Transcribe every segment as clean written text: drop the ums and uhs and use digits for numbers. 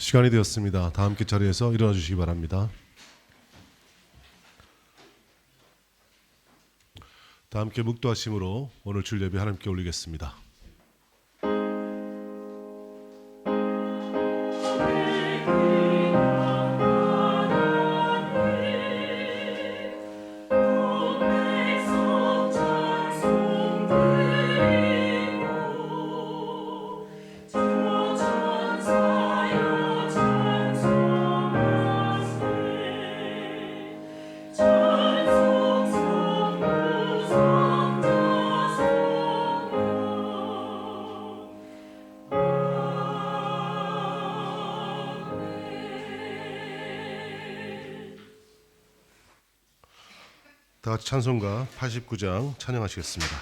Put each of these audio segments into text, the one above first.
시간이 되었습니다. 다 함께 자리에서 일어나 주시기 바랍니다. 다 함께 묵도하심으로 오늘 줄 예배 하나님께 올리겠습니다. 다 같이 찬송가 89장 찬양하시겠습니다.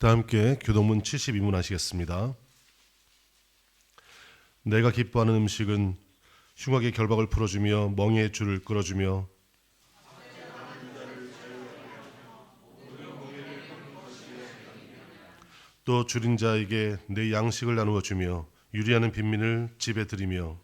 다 함께 교동문 72문 하시겠습니다. 내가 기뻐하는 음식은 흉악의 결박을 풀어주며 멍에의 줄을 끌어주며 또 줄인 자에게 내 양식을 나누어 주며 유리하는 빈민을 집에 들이며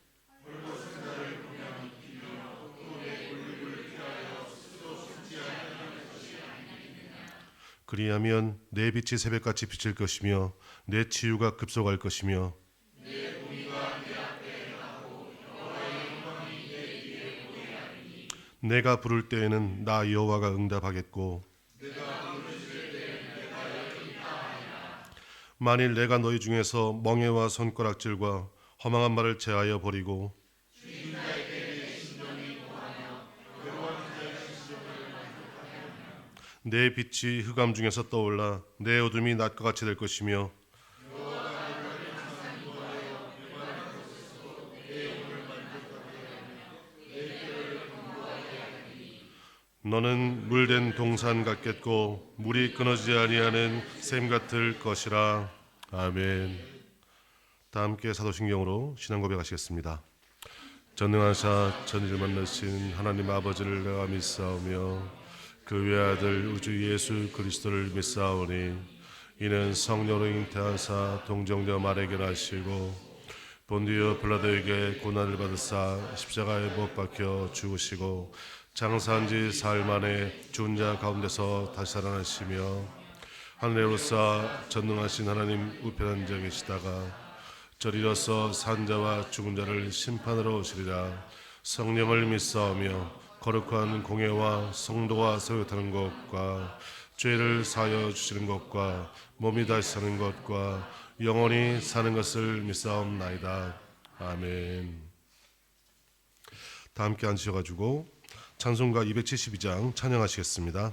그리하면 내 빛이 새벽같이 비칠 것이며 내 치유가 급속할 것이며 내 공의가 내 앞에 행하고 여호와의 영광이 내 뒤에 보이리라. 내가 부를 때에는 나 여호와가 응답하겠고 만일 내가 너희 중에서 멍에와 손가락질과 허망한 말을 제하여 버리고 내 빛이 흑암 중에서 떠올라 내 어둠이 낮과 같이 될 것이며 너는 물된 동산 같겠고 물이 끊어지지 아니하는 샘 같을 것이라. 아멘. 다 함께 사도신경으로 신앙 고백하시겠습니다. 전능하사 천지를 만나신 하나님 아버지를 내가 믿사오며 그 외아들 우주 예수 그리스도를 믿사오니 이는 성령으로 잉태하사 동정녀 마리아에게 나시고 본디오 빌라도에게 고난을 받으사 십자가에 못 박혀 죽으시고 장사한 지 사흘 만에 죽은 자 가운데서 다시 살아나시며 하늘에 오르사 전능하신 하나님 우편에 앉아 계시다가 저리로서 산 자와 죽은 자를 심판하러 오시리라. 성령을 믿사오며 거룩한 공예와 성도와 세워타는 것과 죄를 사하여 주시는 것과 몸이 다시 사는 것과 영원히 사는 것을 믿사옵나이다. 아멘. 다 함께 앉으셔가지고 찬송가 272장 찬양하시겠습니다.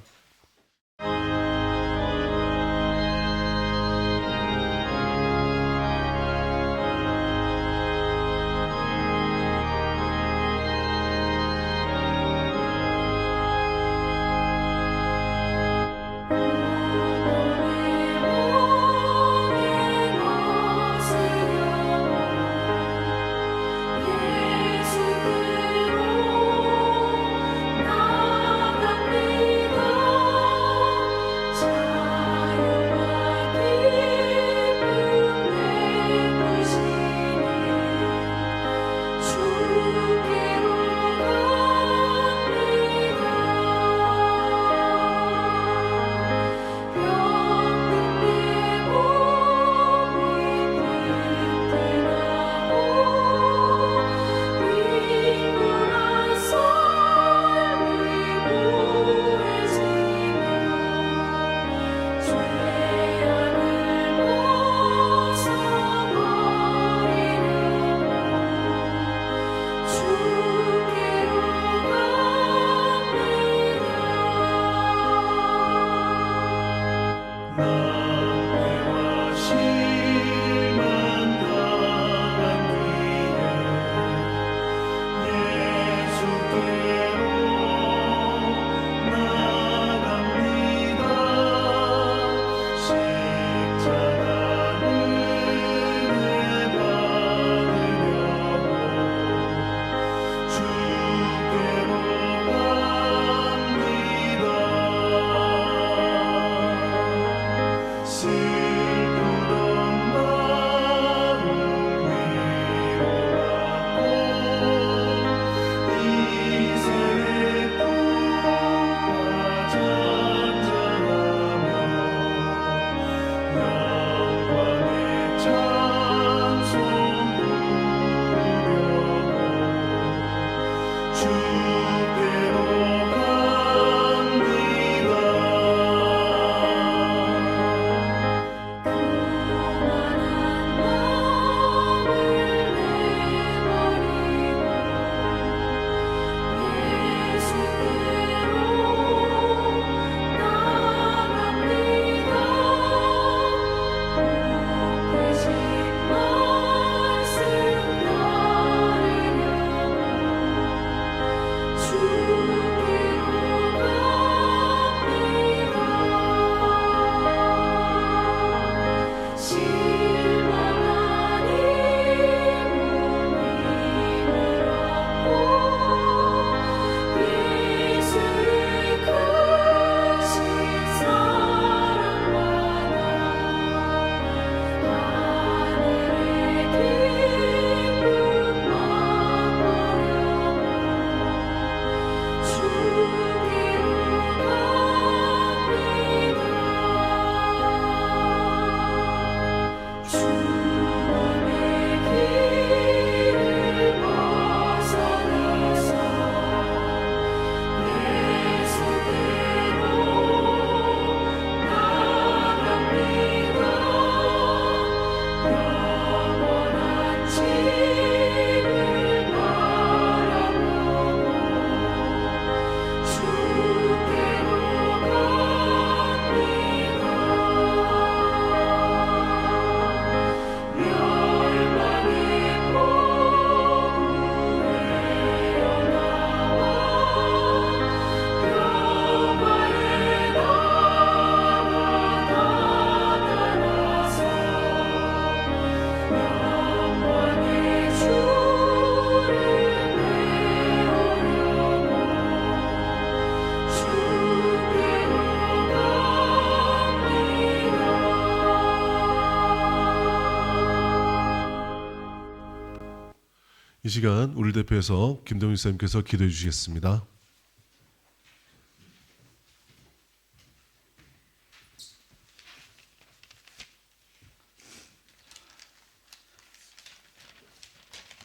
이 시간 우리 대표에서 김동일 선생님께서 기도해 주시겠습니다.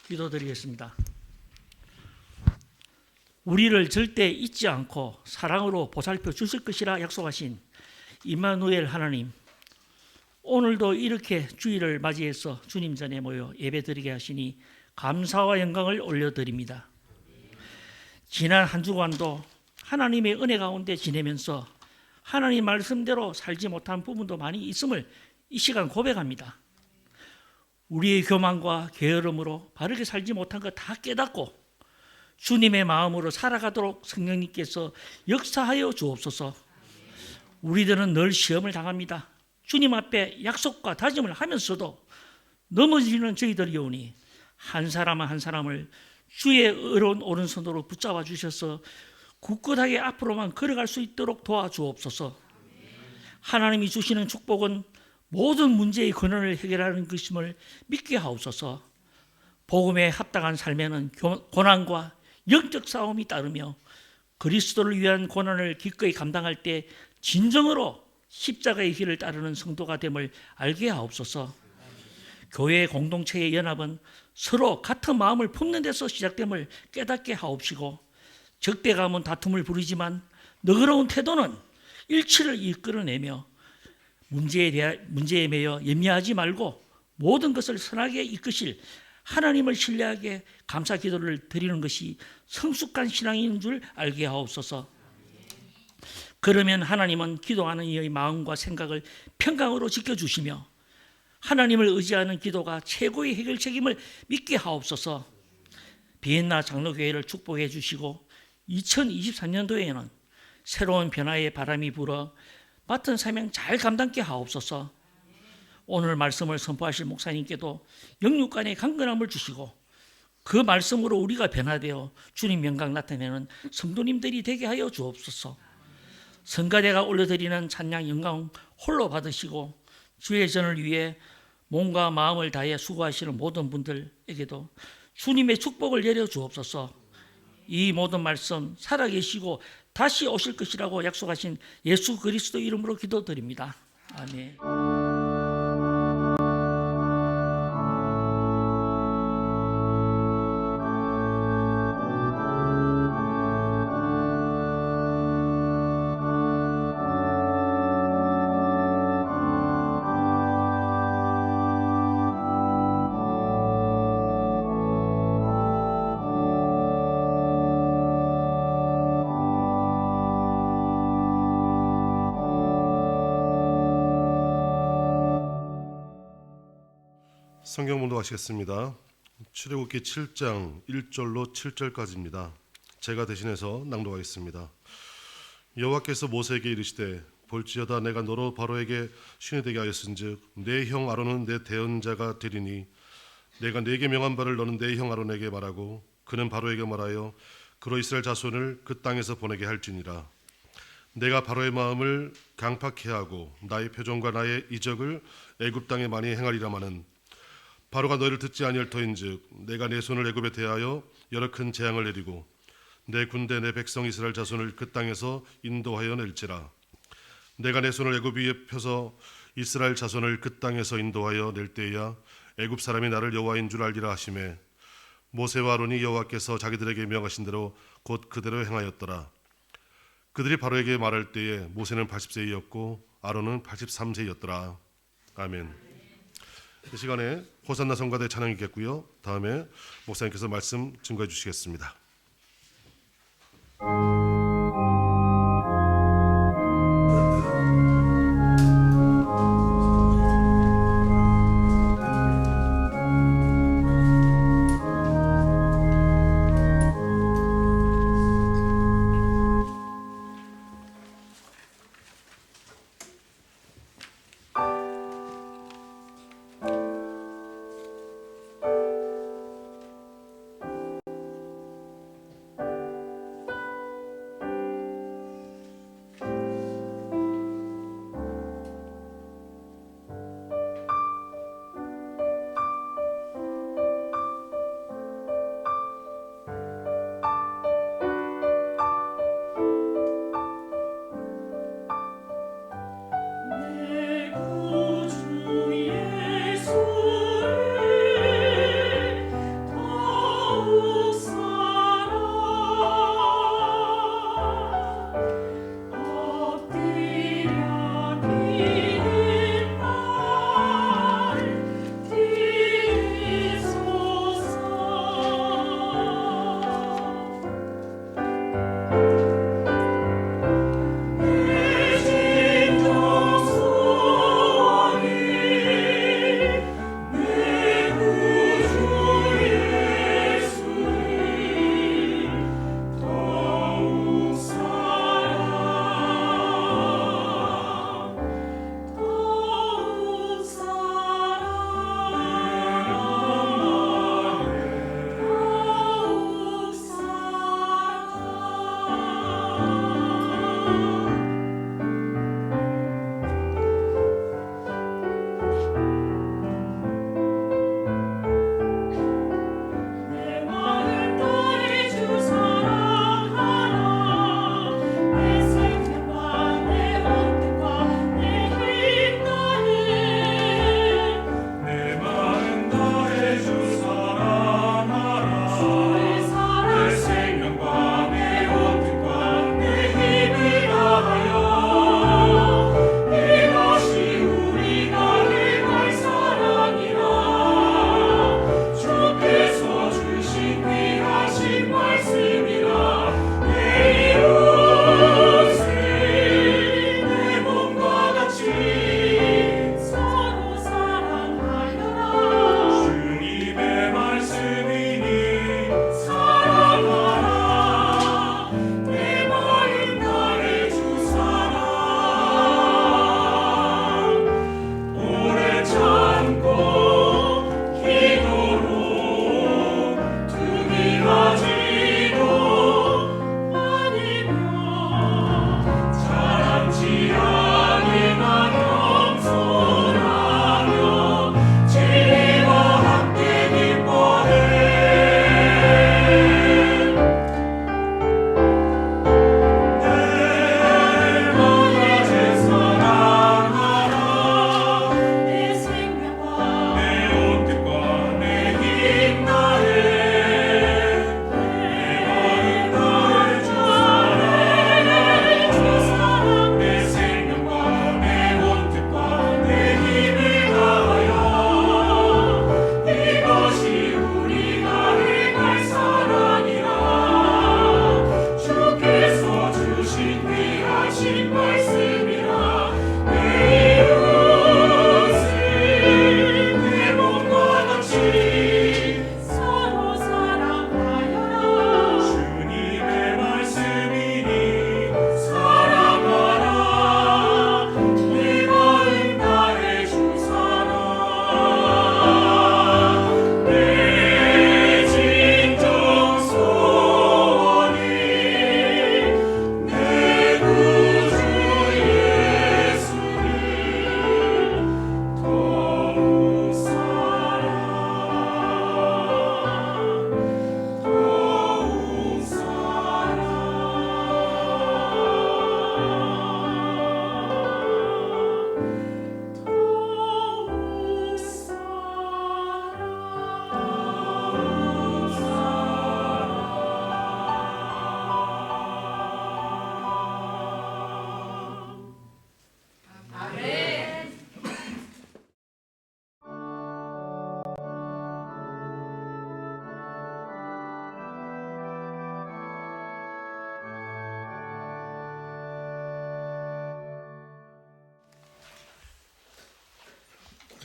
기도드리겠습니다. 우리를 절대 잊지 않고 사랑으로 보살펴 주실 것이라 약속하신 임마누엘 하나님, 오늘도 이렇게 주일을 맞이해서 주님 전에 모여 예배드리게 하시니 감사와 영광을 올려드립니다. 지난 한 주간도 하나님의 은혜 가운데 지내면서 하나님 말씀대로 살지 못한 부분도 많이 있음을 이 시간 고백합니다. 우리의 교만과 게으름으로 바르게 살지 못한 것 다 깨닫고 주님의 마음으로 살아가도록 성령님께서 역사하여 주옵소서. 우리들은 늘 시험을 당합니다. 주님 앞에 약속과 다짐을 하면서도 넘어지는 저희들이오니 한 사람 한 사람을 주의 의로운 오른손으로 붙잡아 주셔서 굳건하게 앞으로만 걸어갈 수 있도록 도와주옵소서. 하나님이 주시는 축복은 모든 문제의 근원을 해결하는 것임을 믿게 하옵소서. 복음에 합당한 삶에는 고난과 영적 싸움이 따르며 그리스도를 위한 고난을 기꺼이 감당할 때 진정으로 십자가의 길을 따르는 성도가 됨을 알게 하옵소서. 교회 공동체의 연합은 서로 같은 마음을 품는 데서 시작됨을 깨닫게 하옵시고, 적대감은 다툼을 부리지만 너그러운 태도는 일치를 이끌어내며 문제에 매여 염려하지 말고 모든 것을 선하게 이끄실 하나님을 신뢰하게 감사 기도를 드리는 것이 성숙한 신앙인 줄 알게 하옵소서. 그러면 하나님은 기도하는 이의 마음과 생각을 평강으로 지켜주시며 하나님을 의지하는 기도가 최고의 해결책임을 믿게 하옵소서. 비엔나 장로교회를 축복해 주시고 2023년도에는 새로운 변화의 바람이 불어 맡은 사명 잘 감당케 하옵소서. 오늘 말씀을 선포하실 목사님께도 영육간의 강건함을 주시고 그 말씀으로 우리가 변화되어 주님 영광 나타내는 성도님들이 되게 하여 주옵소서. 성가대가 올려드리는 찬양 영광 홀로 받으시고 주의 전을 위해 몸과 마음을 다해 수고하시는 모든 분들에게도 주님의 축복을 내려 주옵소서. 이 모든 말씀 살아계시고 다시 오실 것이라고 약속하신 예수 그리스도 이름으로 기도드립니다. 아멘. 성경 봉독하시겠습니다. 출애굽기 7장 1절로 7절까지입니다. 제가 대신해서 낭독하겠습니다. 여호와께서 모세에게 이르시되 볼지어다 내가 너로 바로에게 신이 되게 하였은즉 내 형 아론은 내 대언자가 되리니 내가 네게 명한 바를 너는 내 형 아론에게 말하고 그는 바로에게 말하여 그로 이스라엘 자손을 그 땅에서 보내게 할지니라. 내가 바로의 마음을 강팍케 하고 나의 표정과 나의 이적을 애굽 땅에 많이 행하리라마는 바로가 너희를 듣지 아니할 터인즉 내가 내 손을 애굽에 대하여 여러 큰 재앙을 내리고 내 군대 내 백성 이스라엘 자손을 그 땅에서 인도하여 낼지라. 내가 내 손을 애굽 위에 펴서 이스라엘 자손을 그 땅에서 인도하여 낼 때야 애굽 사람이 나를 여호와인 줄 알리라 하시매 모세와 아론이 여호와께서 자기들에게 명하신 대로 곧 그대로 행하였더라. 그들이 바로에게 말할 때에 모세는 80세이었고 아론은 83세이었더라. 아멘. 이 시간에 호산나 성가대 찬양이 있겠고요. 다음에 목사님께서 말씀 증거해 주시겠습니다.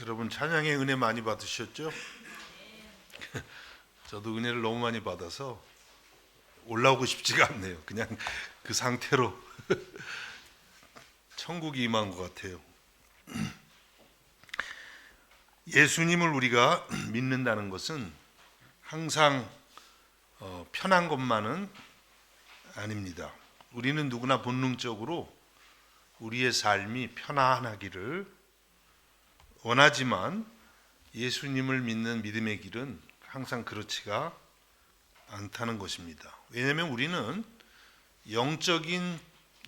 여러분 찬양의 은혜 많이 받으셨죠? 저도 은혜를 너무 많이 받아서 올라오고 싶지가 않네요. 그냥 그 상태로 천국이 임한 것 같아요. 예수님을 우리가 믿는다는 것은 항상 편한 것만은 아닙니다. 우리는 누구나 본능적으로 우리의 삶이 편안하기를 원하지만 예수님을 믿는 믿음의 길은 항상 그렇지가 않다는 것입니다. 왜냐하면 우리는 영적인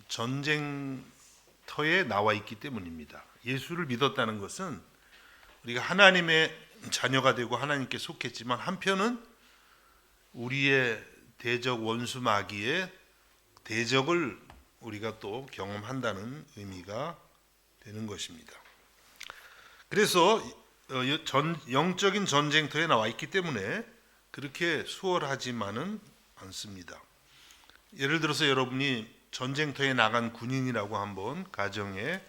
전쟁터에 나와 있기 때문입니다. 예수를 믿었다는 것은 우리가 하나님의 자녀가 되고 하나님께 속했지만 한편은 우리의 대적 원수 마귀의 대적을 우리가 또 경험한다는 의미가 되는 것입니다. 그래서 영적인 전쟁터에 나와 있기 때문에 그렇게 수월하지만은 않습니다. 예를 들어서 여러분이 전쟁터에 나간 군인이라고 한번 가정해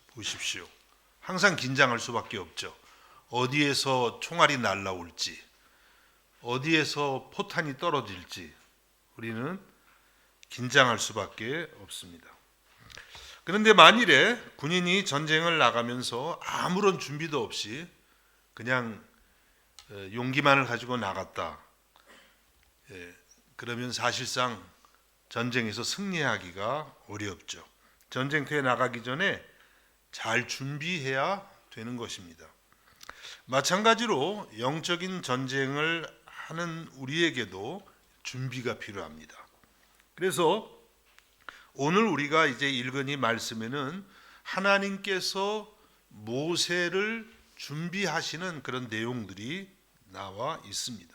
보십시오. 항상 긴장할 수밖에 없죠. 어디에서 총알이 날라올지, 어디에서 포탄이 떨어질지 우리는 긴장할 수밖에 없습니다. 그런데 만일에 군인이 전쟁을 나가면서 아무런 준비도 없이 그냥 용기만을 가지고 나갔다. 그러면 사실상 전쟁에서 승리하기가 어렵죠. 전쟁터에 나가기 전에 잘 준비해야 되는 것입니다. 마찬가지로 영적인 전쟁을 하는 우리에게도 준비가 필요합니다. 그래서 오늘 우리가 이제 읽은 이 말씀에는 하나님께서 모세를 준비하시는 그런 내용들이 나와 있습니다.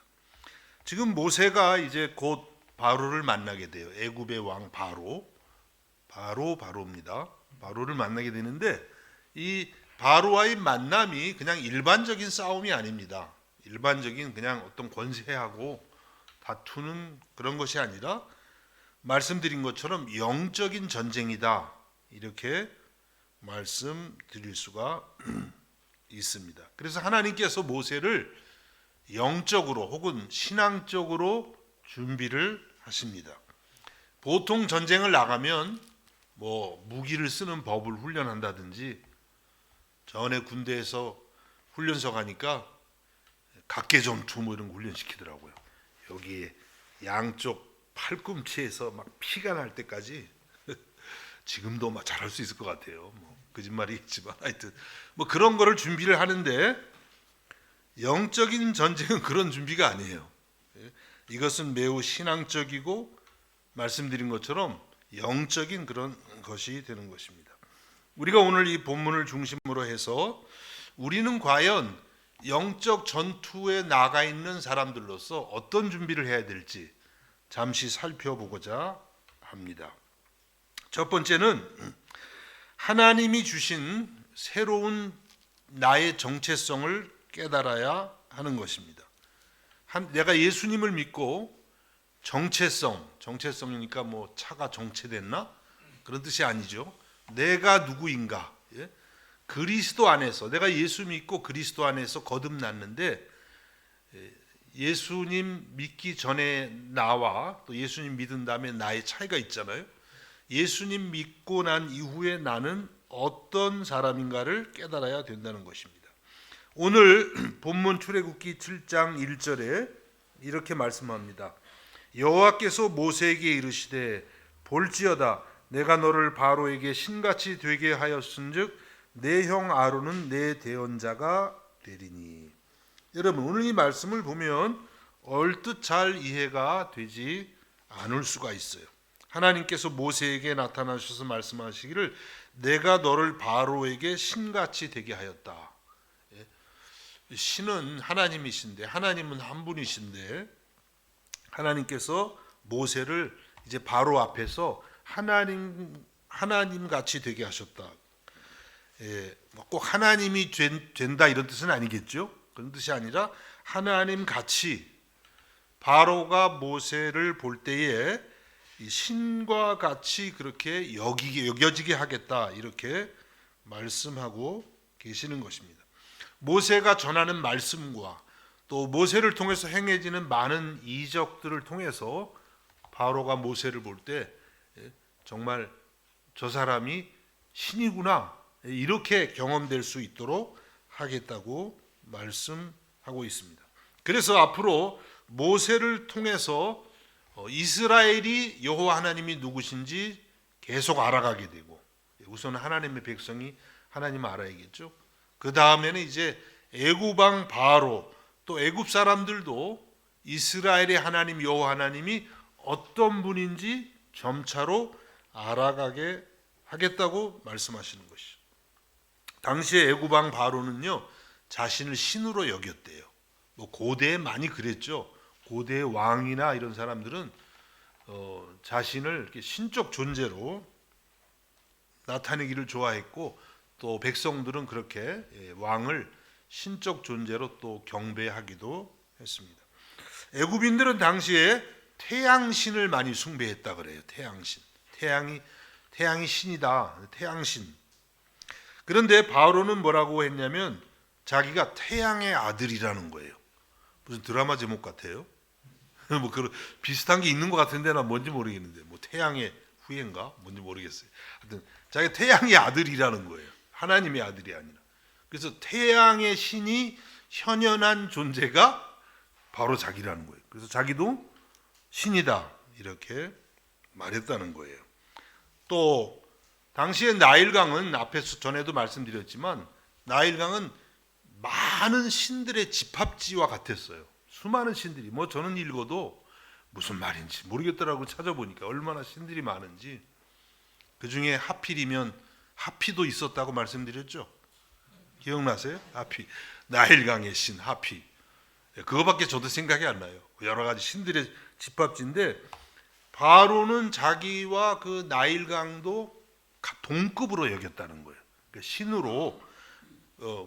지금 모세가 이제 곧 바로를 만나게 돼요. 애굽의 왕 바로입니다. 바로를 만나게 되는데 이 바로와의 만남이 그냥 일반적인 싸움이 아닙니다. 일반적인 그냥 어떤 권세하고 다투는 그런 것이 아니라 말씀드린 것처럼 영적인 전쟁이다. 이렇게 말씀드릴 수가 있습니다. 그래서 하나님께서 모세를 영적으로 혹은 신앙적으로 준비를 하십니다. 보통 전쟁을 나가면 뭐 무기를 쓰는 법을 훈련한다든지 전에 군대에서 훈련소 가니까 각개전투 뭐 이런 거 훈련시키더라고요. 여기에 양쪽 팔꿈치에서 막 피가 날 때까지 지금도 막 잘할 수 있을 것 같아요. 뭐 거짓말이겠지만 하여튼 뭐 그런 거를 준비를 하는데 영적인 전쟁은 그런 준비가 아니에요. 이것은 매우 신앙적이고 말씀드린 것처럼 영적인 그런 것이 되는 것입니다. 우리가 오늘 이 본문을 중심으로 해서 우리는 과연 영적 전투에 나가 있는 사람들로서 어떤 준비를 해야 될지 잠시 살펴보고자 합니다. 첫 번째는 하나님이 주신 새로운 나의 정체성을 깨달아야 하는 것입니다. 내가 예수님을 믿고 정체성이니까 뭐 차가 정체됐나? 그런 뜻이 아니죠. 내가 누구인가? 그리스도 안에서 내가 예수 믿고 그리스도 안에서 거듭났는데 예수님 믿기 전에 나와 또 예수님 믿은 다음에 나의 차이가 있잖아요. 예수님 믿고 난 이후에 나는 어떤 사람인가를 깨달아야 된다는 것입니다. 오늘 본문 출애굽기 7장 1절에 이렇게 말씀합니다. 여호와께서 모세에게 이르시되 볼지어다 내가 너를 바로에게 신같이 되게 하였은즉 내 형 아론은 내 대언자가 되리니. 여러분 오늘 이 말씀을 보면 얼뜻 잘 이해가 되지 않을 수가 있어요. 하나님께서 모세에게 나타나셔서 말씀하시기를 내가 너를 바로에게 신같이 되게 하였다. 신은 하나님이신데 하나님은 한 분이신데 하나님께서 모세를 이제 바로 앞에서 하나님 같이 되게 하셨다. 꼭 하나님이 된다 이런 뜻은 아니겠죠. 그런 뜻이 아니라 하나님 같이 바로가 모세를 볼 때에 신과 같이 그렇게 여겨지게 하겠다 이렇게 말씀하고 계시는 것입니다. 모세가 전하는 말씀과 또 모세를 통해서 행해지는 많은 이적들을 통해서 바로가 모세를 볼 때 정말 저 사람이 신이구나 이렇게 경험될 수 있도록 하겠다고 말씀하고 있습니다. 그래서 앞으로 모세를 통해서 이스라엘이 여호와 하나님이 누구신지 계속 알아가게 되고, 우선 하나님의 백성이 하나님을 알아야겠죠. 그 다음에는 이제 애굽왕 바로 또 애굽 사람들도 이스라엘의 하나님 여호와 하나님이 어떤 분인지 점차로 알아가게 하겠다고 말씀하시는 것이죠. 당시에 애굽왕 바로는요 자신을 신으로 여겼대요. 뭐 고대에 많이 그랬죠. 고대의 왕이나 이런 사람들은 자신을 이렇게 신적 존재로 나타내기를 좋아했고, 또 백성들은 그렇게 왕을 신적 존재로 또 경배하기도 했습니다. 애굽인들은 당시에 태양신을 많이 숭배했다 그래요. 태양신, 태양이 신이다. 태양신. 그런데 바로는 뭐라고 했냐면 자기가 태양의 아들이라는 거예요. 무슨 드라마 제목 같아요. 뭐 그런 비슷한 게 있는 것 같은데 나 뭔지 모르겠는데, 뭐 태양의 후예인가 뭔지 모르겠어요. 하여튼 자기가 태양의 아들이라는 거예요. 하나님의 아들이 아니라. 그래서 태양의 신이 현현한 존재가 바로 자기라는 거예요. 그래서 자기도 신이다 이렇게 말했다는 거예요. 또 당시에 나일강은 앞에서 전에도 말씀드렸지만 나일강은 많은 신들의 집합지와 같았어요. 수많은 신들이, 뭐 저는 읽어도 무슨 말인지 모르겠더라고 찾아보니까 얼마나 신들이 많은지. 그 중에 하필이면 하피도 있었다고 말씀드렸죠. 기억나세요? 하피, 나일강의 신 하피. 그거밖에 저도 생각이 안 나요. 여러 가지 신들의 집합지인데 바로는 자기와 그 나일강도 동급으로 여겼다는 거예요. 그러니까 신으로,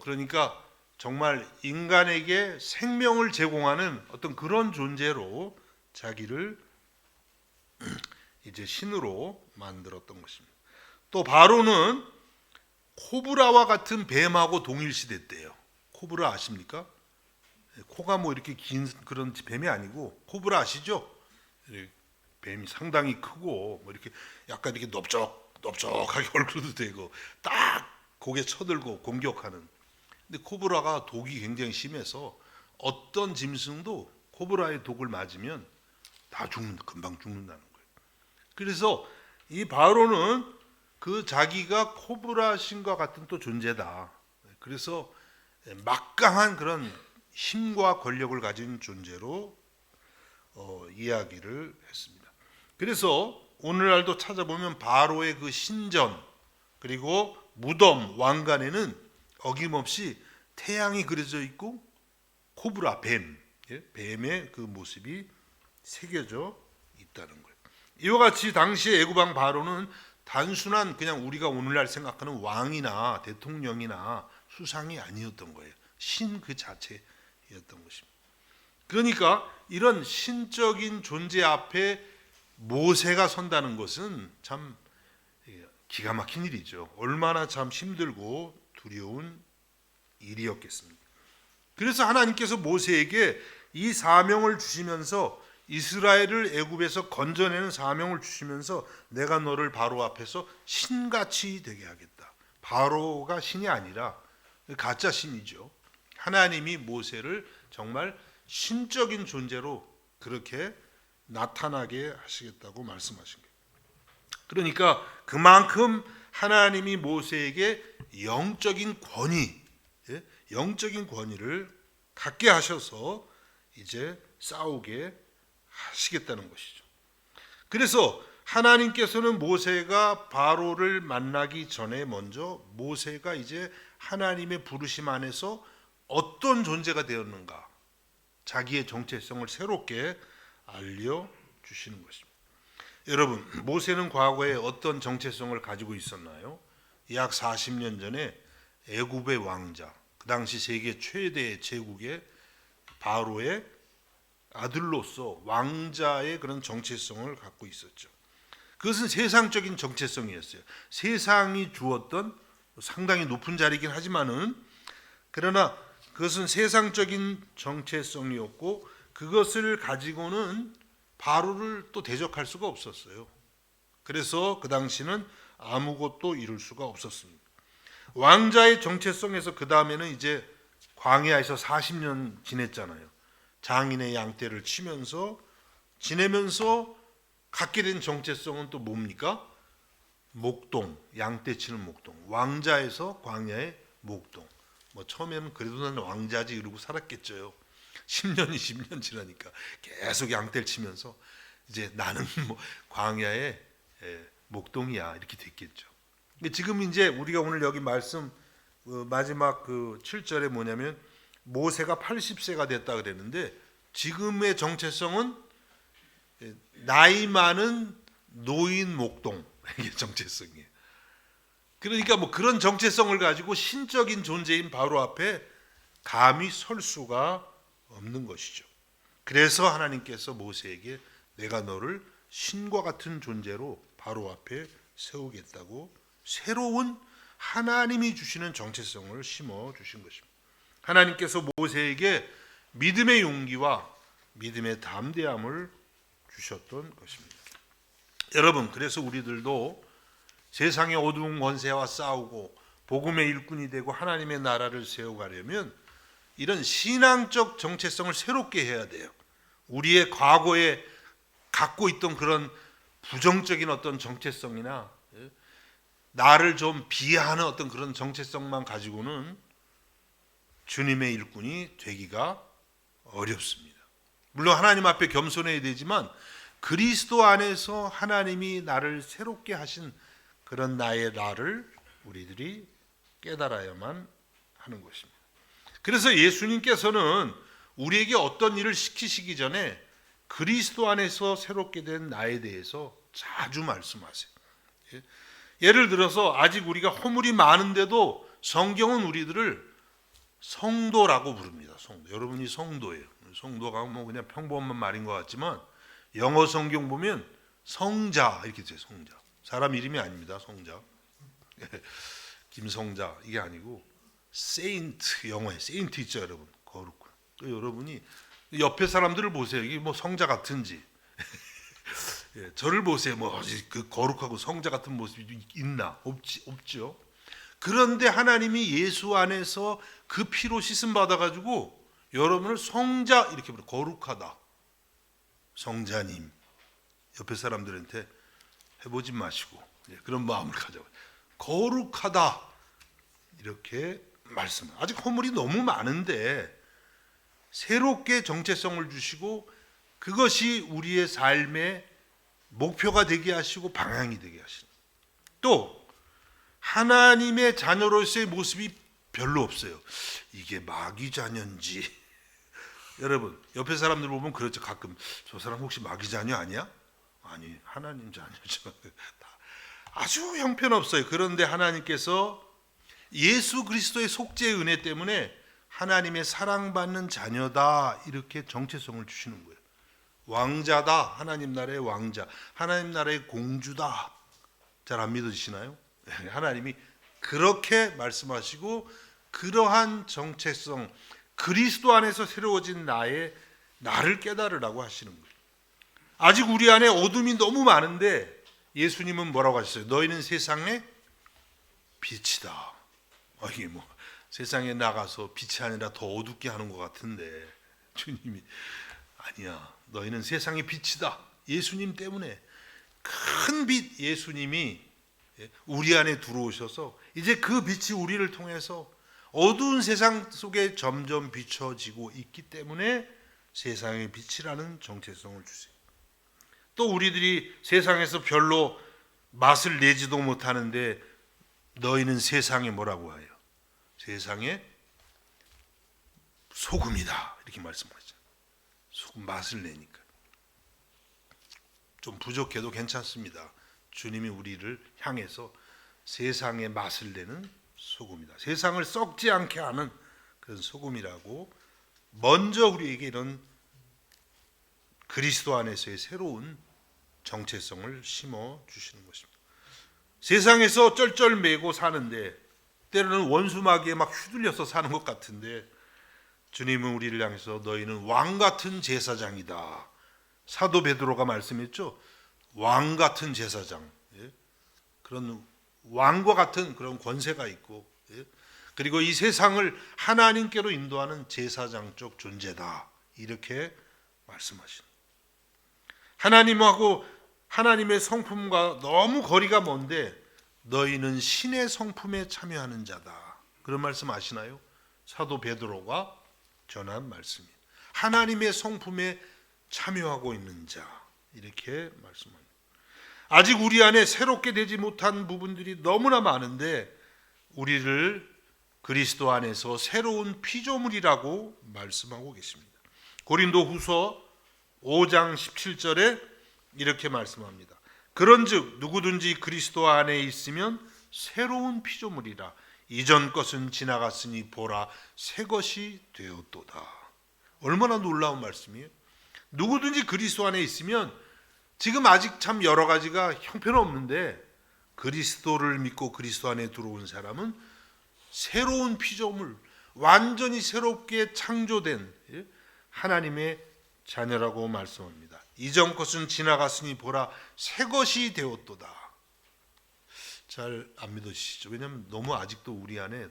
그러니까 정말 인간에게 생명을 제공하는 어떤 그런 존재로 자기를 이제 신으로 만들었던 것입니다. 또 바로는 코브라와 같은 뱀하고 동일시됐대요. 코브라 아십니까? 코가 뭐 이렇게 긴 그런 뱀이 아니고 코브라 아시죠? 뱀이 상당히 크고 뭐 이렇게 약간 이렇게 넓적하게 얼굴도 되고 딱 고개 쳐들고 공격하는. 근데 코브라가 독이 굉장히 심해서 어떤 짐승도 코브라의 독을 맞으면 다 금방 죽는다는 거예요. 그래서 이 바로는 그 자기가 코브라 신과 같은 또 존재다. 그래서 막강한 그런 힘과 권력을 가진 존재로 이야기를 했습니다. 그래서 오늘날도 찾아보면 바로의 그 신전 그리고 무덤 왕관에는 어김없이 태양이 그려져 있고 코브라 뱀의 그 모습이 새겨져 있다는 거예요. 이와 같이 당시의 애굽왕 바로는 단순한 그냥 우리가 오늘날 생각하는 왕이나 대통령이나 수상이 아니었던 거예요. 신 그 자체였던 것입니다. 그러니까 이런 신적인 존재 앞에 모세가 선다는 것은 참 기가 막힌 일이죠. 얼마나 참 힘들고 두려운 일이었겠습니까? 그래서 하나님께서 모세에게 이 사명을 주시면서 이스라엘을 애굽에서 건져내는 사명을 주시면서 내가 너를 바로 앞에서 신같이 되게 하겠다. 바로가 신이 아니라 가짜 신이죠. 하나님이 모세를 정말 신적인 존재로 그렇게 나타나게 하시겠다고 말씀하신 거예요. 그러니까 그만큼 하나님이 모세에게 영적인 권위를 갖게 하셔서 이제 싸우게 하시겠다는 것이죠. 그래서 하나님께서는 모세가 바로를 만나기 전에 먼저 모세가 이제 하나님의 부르심 안에서 어떤 존재가 되었는가, 자기의 정체성을 새롭게 알려주시는 것입니다. 여러분, 모세는 과거에 어떤 정체성을 가지고 있었나요? 약 40년 전에 애굽의 왕자, 그 당시 세계 최대의 제국의 바로의 아들로서 왕자의 그런 정체성을 갖고 있었죠. 그것은 세상적인 정체성이었어요. 세상이 주었던 상당히 높은 자리이긴 하지만은 그러나 그것은 세상적인 정체성이었고 그것을 가지고는 바로를 또 대적할 수가 없었어요. 그래서 그 당시는 아무것도 이룰 수가 없었습니다. 왕자의 정체성에서 그 다음에는 이제 광야에서 40년 지냈잖아요. 장인의 양떼를 치면서 지내면서 갖게 된 정체성은 또 뭡니까? 목동, 양떼 치는 목동. 왕자에서 광야의 목동. 뭐 처음에는 그래도 나는 왕자지 이러고 살았겠죠. 10년, 20년 지나니까 계속 양떼를 치면서 이제 나는 뭐 광야의 목동이야 이렇게 됐겠죠. 지금 이제 우리가 오늘 여기 말씀 마지막 그 7절에 뭐냐면 모세가 80세가 됐다 그랬는데 지금의 정체성은 나이 많은 노인 목동 이게 정체성이에요. 그러니까 뭐 그런 정체성을 가지고 신적인 존재인 바로 앞에 감히 설 수가 없는 것이죠. 그래서 하나님께서 모세에게 내가 너를 신과 같은 존재로 바로 앞에 세우겠다고 새로운 하나님이 주시는 정체성을 심어 주신 것입니다. 하나님께서 모세에게 믿음의 용기와 믿음의 담대함을 주셨던 것입니다. 여러분, 그래서 우리들도 세상의 어두운 권세와 싸우고 복음의 일꾼이 되고 하나님의 나라를 세워가려면 이런 신앙적 정체성을 새롭게 해야 돼요. 우리의 과거에 갖고 있던 그런 부정적인 어떤 정체성이나 나를 좀 비하하는 어떤 그런 정체성만 가지고는 주님의 일꾼이 되기가 어렵습니다. 물론 하나님 앞에 겸손해야 되지만 그리스도 안에서 하나님이 나를 새롭게 하신 그런 나를 우리들이 깨달아야만 하는 것입니다. 그래서 예수님께서는 우리에게 어떤 일을 시키시기 전에 그리스도 안에서 새롭게 된 나에 대해서 자주 말씀하세요. 예를 들어서 아직 우리가 허물이 많은데도 성경은 우리들을 성도라고 부릅니다. 성도. 여러분이 성도예요. 성도가 뭐 그냥 평범한 말인 것 같지만 영어 성경 보면 성자 이렇게 돼요. 성자. 사람 이름이 아닙니다. 성자. 김성자 이게 아니고 세인트, 영어에 세인트 있죠, 여러분. 거룩한. 여러분이 옆에 사람들을 보세요. 이게 뭐 성자 같은지. 예, 저를 보세요. 뭐 그 거룩하고 성자 같은 모습이 있나? 없죠. 그런데 하나님이 예수 안에서 그 피로 씻음 받아 가지고 여러분을 성자 이렇게 부르. 거룩하다. 성자님. 옆에 사람들한테 해보지 마시고 그런 마음을 가져요. 거룩하다 이렇게 말씀. 아직 허물이 너무 많은데 새롭게 정체성을 주시고 그것이 우리의 삶의 목표가 되게 하시고 방향이 되게 하시는. 또 하나님의 자녀로서의 모습이 별로 없어요. 이게 마귀 자녀인지. 여러분 옆에 사람들 보면 그렇죠. 가끔 저 사람 혹시 마귀 자녀 아니야? 아니 하나님 자녀죠. 아주 형편없어요. 그런데 하나님께서 예수 그리스도의 속죄의 은혜 때문에 하나님의 사랑받는 자녀다 이렇게 정체성을 주시는 거예요. 왕자다. 하나님 나라의 왕자. 하나님 나라의 공주다. 잘 안 믿어지시나요? 하나님이 그렇게 말씀하시고 그러한 정체성 그리스도 안에서 새로워진 나를 깨달으라고 하시는 거예요. 아직 우리 안에 어둠이 너무 많은데 예수님은 뭐라고 하셨어요? 너희는 세상의 빛이다. 이게 뭐 세상에 나가서 빛이 아니라 더 어둡게 하는 것 같은데 주님이 아니야. 너희는 세상의 빛이다. 예수님 때문에 큰 빛 예수님이 우리 안에 들어오셔서 이제 그 빛이 우리를 통해서 어두운 세상 속에 점점 비춰지고 있기 때문에 세상의 빛이라는 정체성을 주세요. 또 우리들이 세상에서 별로 맛을 내지도 못하는데 너희는 세상에 뭐라고 해요? 세상에 소금이다 이렇게 말씀하죠. 소금 맛을 내니까 좀 부족해도 괜찮습니다. 주님이 우리를 향해서 세상에 맛을 내는 소금이다. 세상을 썩지 않게 하는 그런 소금이라고 먼저 우리에게 이런 그리스도 안에서의 새로운 정체성을 심어 주시는 것입니다. 세상에서 쩔쩔매고 사는데 때로는 원수마귀에 막 휘둘려서 사는 것 같은데 주님은 우리를 향해서 너희는 왕 같은 제사장이다. 사도 베드로가 말씀했죠. 왕 같은 제사장. 예? 그런 왕과 같은 그런 권세가 있고, 예? 그리고 이 세상을 하나님께로 인도하는 제사장적 존재다. 이렇게 말씀하신. 하나님하고 하나님의 성품과 너무 거리가 먼데 너희는 신의 성품에 참여하는 자다. 그런 말씀 아시나요? 사도 베드로가 전한 말씀입니다. 하나님의 성품에 참여하고 있는 자, 이렇게 말씀합니다. 아직 우리 안에 새롭게 되지 못한 부분들이 너무나 많은데 우리를 그리스도 안에서 새로운 피조물이라고 말씀하고 계십니다. 고린도후서 5장 17절에 이렇게 말씀합니다. 그런즉 누구든지 그리스도 안에 있으면 새로운 피조물이라. 이전 것은 지나갔으니 보라 새 것이 되었도다. 얼마나 놀라운 말씀이에요. 누구든지 그리스도 안에 있으면 지금 아직 참 여러 가지가 형편없는데 그리스도를 믿고 그리스도 안에 들어온 사람은 새로운 피조물, 완전히 새롭게 창조된 하나님의 자녀라고 말씀합니다. 이전 것은 지나갔으니 보라 새 것이 되었도다. 잘 안 믿어지시죠? 왜냐하면 너무 아직도 우리 안에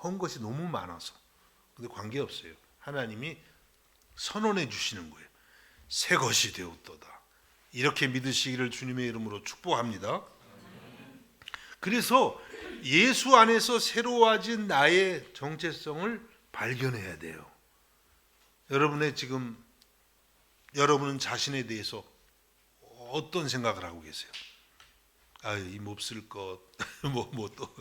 헌 것이 너무 많아서. 근데 관계없어요. 하나님이 선언해 주시는 거예요. 새 것이 되었도다. 이렇게 믿으시기를 주님의 이름으로 축복합니다. 그래서 예수 안에서 새로워진 나의 정체성을 발견해야 돼요. 여러분은 자신에 대해서 어떤 생각을 하고 계세요? 이 몹쓸 것, 또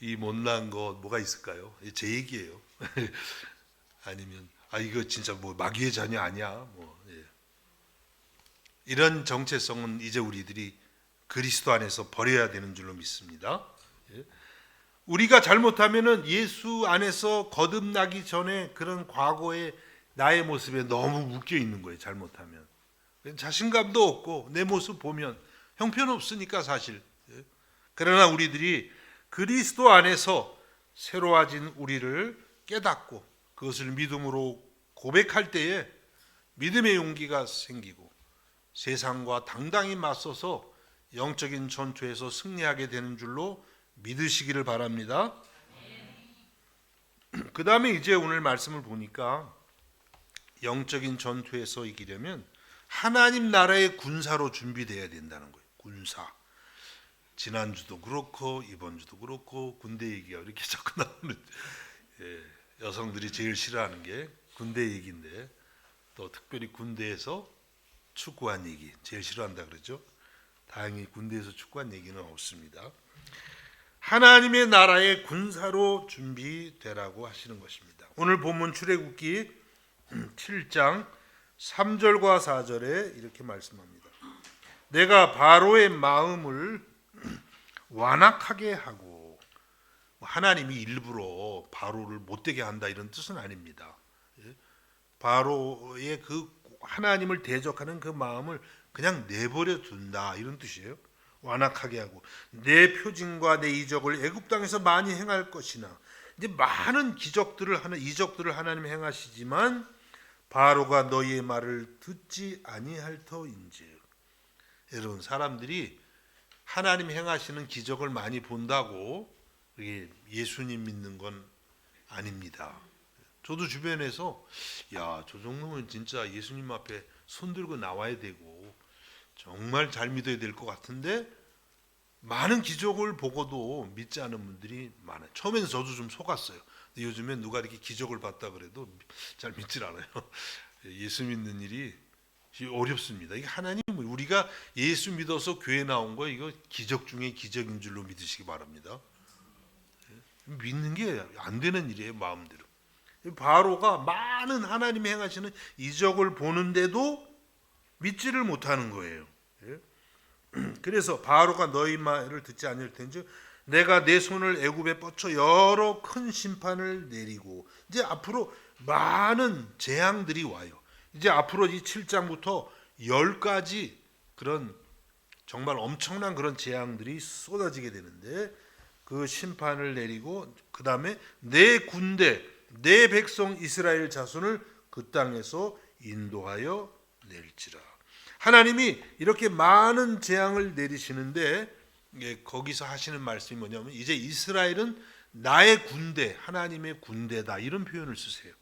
이 못난 것 뭐가 있을까요? 제 얘기예요. 아니면 이거 진짜 마귀의 자녀 아니야? 이런 정체성은 이제 우리들이 그리스도 안에서 버려야 되는 줄로 믿습니다. 우리가 잘못하면은 예수 안에서 거듭나기 전에 그런 과거의 나의 모습에 너무 묶여 있는 거예요. 잘못하면 자신감도 없고 내 모습 보면 형편없으니까 사실. 그러나 우리들이 그리스도 안에서 새로워진 우리를 깨닫고 그것을 믿음으로 고백할 때에 믿음의 용기가 생기고 세상과 당당히 맞서서 영적인 전투에서 승리하게 되는 줄로 믿으시기를 바랍니다. 그 다음에 이제 오늘 말씀을 보니까 영적인 전투에서 이기려면 하나님 나라의 군사로 준비되어야 된다는 거예요. 군사. 지난주도 그렇고 이번 주도 그렇고 군대 얘기가 이렇게 자꾸 나오는, 여성들이 제일 싫어하는 게 군대 얘기인데 또 특별히 군대에서 축구한 얘기 제일 싫어한다 그러죠. 다행히 군대에서 축구한 얘기는 없습니다. 하나님의 나라의 군사로 준비되라고 하시는 것입니다. 오늘 본문 출애굽기 7장 3절과 4절에 이렇게 말씀합니다. 내가 바로의 마음을 완악하게 하고, 하나님이 일부러 바로를 못되게 한다 이런 뜻은 아닙니다. 바로의 그 하나님을 대적하는 그 마음을 그냥 내버려 둔다 이런 뜻이에요. 완악하게 하고 내 표징과 내 이적을 애굽 땅에서 많이 행할 것이나. 이제 많은 이적들을 하나님이 행하시지만 바로가 너희의 말을 듣지 아니할 터인즉. 여러분, 사람들이 하나님 행하시는 기적을 많이 본다고 예수님 믿는 건 아닙니다. 저도 주변에서 저 정도면 진짜 예수님 앞에 손 들고 나와야 되고 정말 잘 믿어야 될 것 같은데 많은 기적을 보고도 믿지 않은 분들이 많아요. 처음에는 저도 좀 속았어요. 근데 요즘엔 누가 이렇게 기적을 봤다 그래도 잘 믿질 않아요. 예수 믿는 일이 어렵습니다. 이게 하나님, 우리가 예수 믿어서 교회 나온 거 이거 기적 중에 기적인 줄로 믿으시기 바랍니다. 믿는 게 안 되는 일이에요, 마음대로. 바로가 많은 하나님이 행하시는 이적을 보는데도 믿지를 못하는 거예요. 그래서 바로가 너희 말을 듣지 않을 텐즉 내가 내 손을 애굽에 뻗쳐 여러 큰 심판을 내리고. 이제 앞으로 많은 재앙들이 와요. 이제 앞으로 이 7장부터 10가지 그런 정말 엄청난 그런 재앙들이 쏟아지게 되는데 그 심판을 내리고 그 다음에 내 군대, 내 백성 이스라엘 자손을 그 땅에서 인도하여 낼지라. 하나님이 이렇게 많은 재앙을 내리시는데 거기서 하시는 말씀이 뭐냐면 이제 이스라엘은 나의 군대, 하나님의 군대다, 이런 표현을 쓰세요.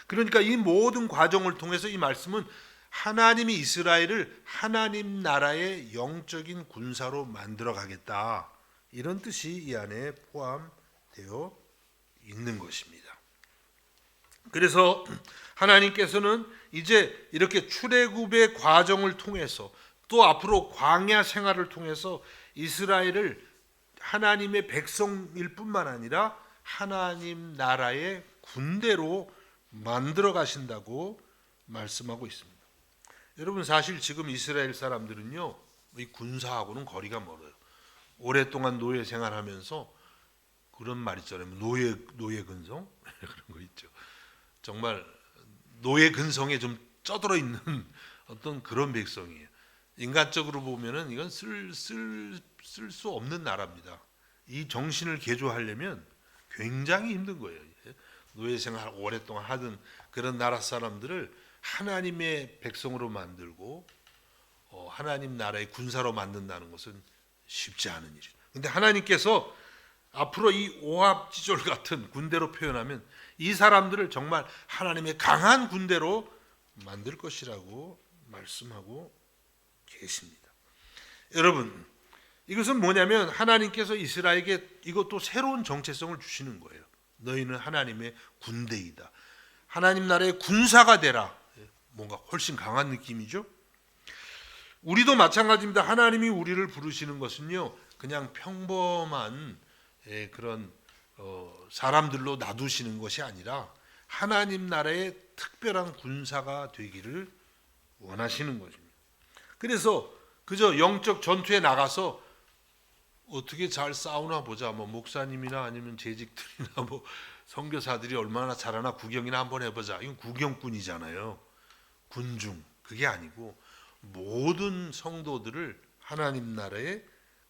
그러니까 이 모든 과정을 통해서 이 말씀은 하나님이 이스라엘을 하나님 나라의 영적인 군사로 만들어 가겠다, 이런 뜻이 이 안에 포함되어 있는 것입니다. 그래서 하나님께서는 이제 이렇게 출애굽의 과정을 통해서 또 앞으로 광야 생활을 통해서 이스라엘을 하나님의 백성일 뿐만 아니라 하나님 나라의 군대로 만들어 가신다고 말씀하고 있습니다. 여러분, 사실 지금 이스라엘 사람들은요, 이 군사하고는 거리가 멀어요. 오랫동안 노예 생활하면서 그런 말 있잖아요. 노예 근성 그런 거 있죠. 정말 노예 근성에 좀 쩌들어 있는 어떤 그런 백성이에요. 인간적으로 보면은 이건 쓸 수 없는 나라입니다. 이 정신을 개조하려면 굉장히 힘든 거예요. 노예 생활 오랫동안 하던 그런 나라 사람들을 하나님의 백성으로 만들고 하나님 나라의 군사로 만든다는 것은 쉽지 않은 일이죠. 근데 하나님께서 앞으로 이 오합지졸 같은 군대로 표현하면 이 사람들을 정말 하나님의 강한 군대로 만들 것이라고 말씀하고 계십니다. 여러분, 이것은 뭐냐면 하나님께서 이스라엘에게 이것도 새로운 정체성을 주시는 거예요. 너희는 하나님의 군대이다. 하나님 나라의 군사가 되라. 뭔가 훨씬 강한 느낌이죠. 우리도 마찬가지입니다. 하나님이 우리를 부르시는 것은요, 그냥 평범한 그런 사람들로 놔두시는 것이 아니라 하나님 나라의 특별한 군사가 되기를 원하시는 것입니다. 그래서 그저 영적 전투에 나가서 어떻게 잘 싸우나 보자, 뭐 목사님이나 아니면 재직들이나 뭐 선교사들이 얼마나 잘하나 구경이나 한번 해보자, 이건 구경꾼이잖아요. 군중. 그게 아니고 모든 성도들을 하나님 나라의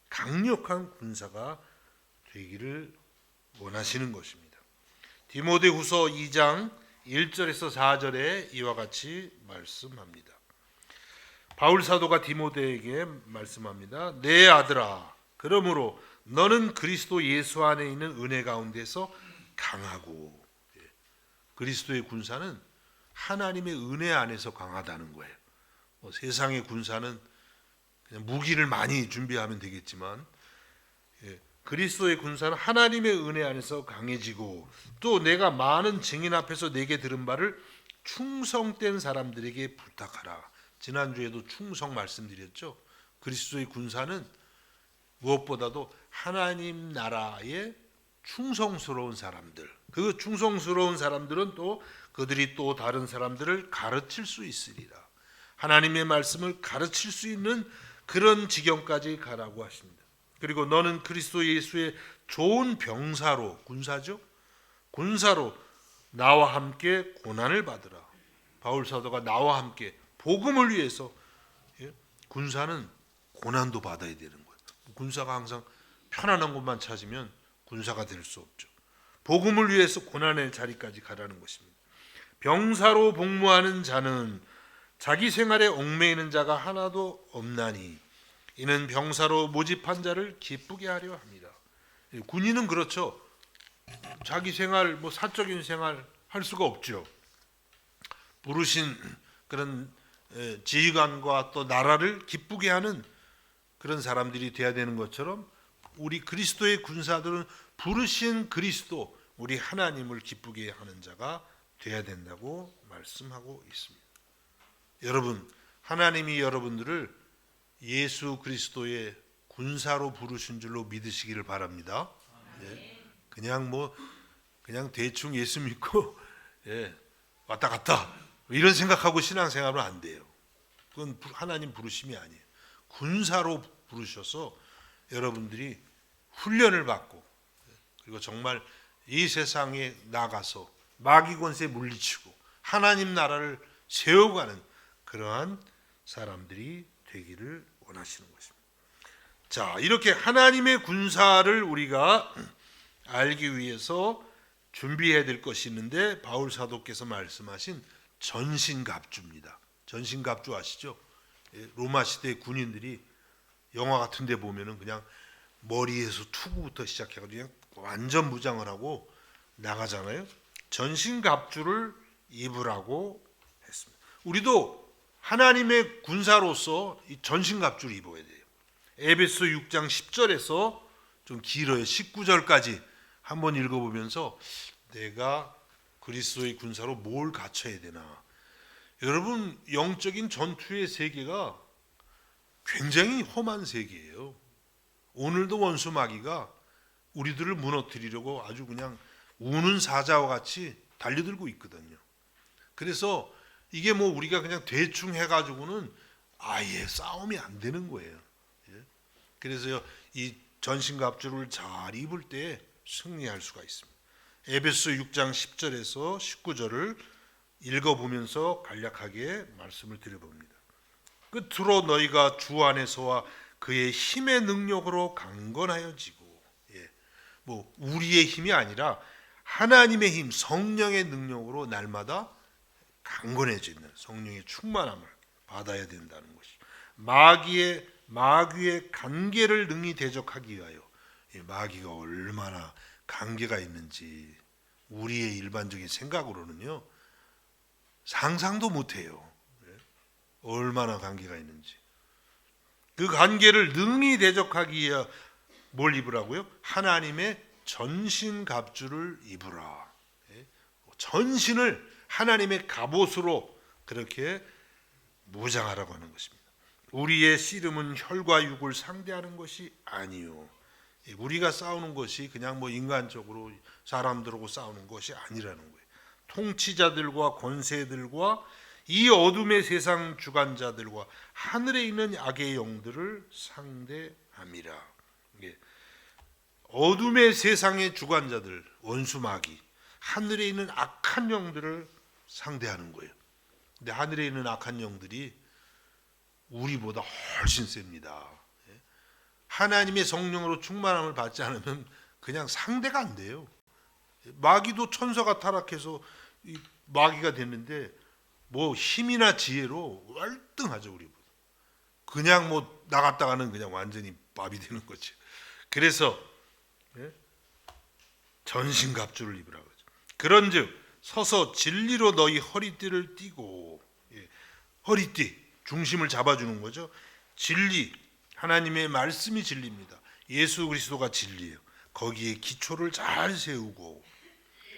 강력한 군사가 되기를 원하시는 것입니다. 디모데후서 2장 1절에서 4절에 이와 같이 말씀합니다. 바울 사도가 디모데에게 말씀합니다. 내 아들아, 그러므로 너는 그리스도 예수 안에 있는 은혜 가운데서 강하고, 그리스도의 군사는 하나님의 은혜 안에서 강하다는 거예요. 세상의 군사는 그냥 무기를 많이 준비하면 되겠지만 그리스도의 군사는 하나님의 은혜 안에서 강해지고, 또 내가 많은 증인 앞에서 내게 들은 바를 충성된 사람들에게 부탁하라. 지난주에도 충성 말씀드렸죠. 그리스도의 군사는 무엇보다도 하나님 나라의 충성스러운 사람들, 그 충성스러운 사람들은 또 그들이 또 다른 사람들을 가르칠 수 있으리라. 하나님의 말씀을 가르칠 수 있는 그런 지경까지 가라고 하십니다. 그리고 너는 그리스도 예수의 좋은 병사로, 군사죠, 군사로 나와 함께 고난을 받으라. 바울 사도가 나와 함께 복음을 위해서, 군사는 고난도 받아야 되는 거예요. 군사가 항상 편안한 곳만 찾으면 군사가 될 수 없죠. 복음을 위해서 고난의 자리까지 가라는 것입니다. 병사로 복무하는 자는 자기 생활에 얽매이는 자가 하나도 없나니 이는 병사로 모집한 자를 기쁘게 하려 합니다. 군인은 그렇죠. 자기 생활, 뭐 사적인 생활 할 수가 없죠. 부르신 그런 지휘관과 또 나라를 기쁘게 하는 그런 사람들이 돼야 되는 것처럼 우리 그리스도의 군사들은 부르신 그리스도, 우리 하나님을 기쁘게 하는 자가 돼야 된다고 말씀하고 있습니다. 여러분, 하나님이 여러분들을 예수 그리스도의 군사로 부르신 줄로 믿으시기를 바랍니다. 그냥 대충 예수 믿고 왔다 갔다 이런 생각하고 신앙생활은 안 돼요. 그건 하나님 부르심이 아니에요. 군사로 부르셔서 여러분들이 훈련을 받고, 그리고 정말 이 세상에 나가서 마귀 권세 물리치고 하나님 나라를 세워가는 그러한 사람들이 되기를 원하시는 것입니다. 자, 이렇게 하나님의 군사를 우리가 알기 위해서 준비해야 될 것이 있는데 바울 사도께서 말씀하신 전신갑주입니다. 전신갑주 아시죠? 로마 시대 군인들이 영화 같은 데 보면은 그냥 머리에서 투구부터 시작해가지고 그냥 완전 무장을 하고 나가잖아요. 전신갑주를 입으라고 했습니다. 우리도 하나님의 군사로서 이 전신갑주를 입어야 돼요. 에베소 6장 10절에서 좀 길어요. 19절까지 한번 읽어보면서 내가 그리스도의 군사로 뭘 갖춰야 되나. 여러분, 영적인 전투의 세계가 굉장히 험한 세계예요. 오늘도 원수 마귀가 우리들을 무너뜨리려고 아주 그냥 우는 사자와 같이 달려들고 있거든요. 그래서 이게 뭐 우리가 그냥 대충 해가지고는 아예 싸움이 안 되는 거예요. 그래서 이 전신갑주를 잘 입을 때 승리할 수가 있습니다. 에베소 6장 10절에서 19절을 읽어보면서 간략하게 말씀을 드려봅니다. 끝으로 너희가 주 안에서와 그의 힘의 능력으로 강건하여지고, 뭐 우리의 힘이 아니라 하나님의 힘, 성령의 능력으로 날마다 강건해지는 성령의 충만함을 받아야 된다는 것이, 마귀의 간계를 능히 대적하기 위하여, 마귀가 얼마나 간계가 있는지 우리의 일반적인 생각으로는요 상상도 못해요. 얼마나 간계가 있는지. 그 간계를 능히 대적하기 위해 뭘 입으라고요? 하나님의 전신갑주를 입으라. 전신을 하나님의 갑옷으로 그렇게 무장하라고 하는 것입니다. 우리의 씨름은 혈과 육을 상대하는 것이 아니요. 우리가 싸우는 것이 그냥 뭐 인간적으로 사람들하고 싸우는 것이 아니라는 거예요. 통치자들과 권세들과 이 어둠의 세상 주관자들과 하늘에 있는 악의 영들을 상대함이라. 어둠의 세상의 주관자들, 원수 마귀, 하늘에 있는 악한 영들을 상대하는 거예요. 근데 하늘에 있는 악한 영들이 우리보다 훨씬 셉니다. 하나님의 성령으로 충만함을 받지 않으면 그냥 상대가 안 돼요. 마귀도 천사가 타락해서 마귀가 됐는데 뭐 힘이나 지혜로 월등하죠. 우리보다. 그냥 뭐 나갔다가는 그냥 완전히 밥이 되는 거죠. 그래서 전신갑주를 입으라고 하죠. 그런즉 서서 진리로 너희 허리띠를 띠고, 허리띠 중심을 잡아주는 거죠. 진리, 하나님의 말씀이 진리입니다. 예수 그리스도가 진리예요. 거기에 기초를 잘 세우고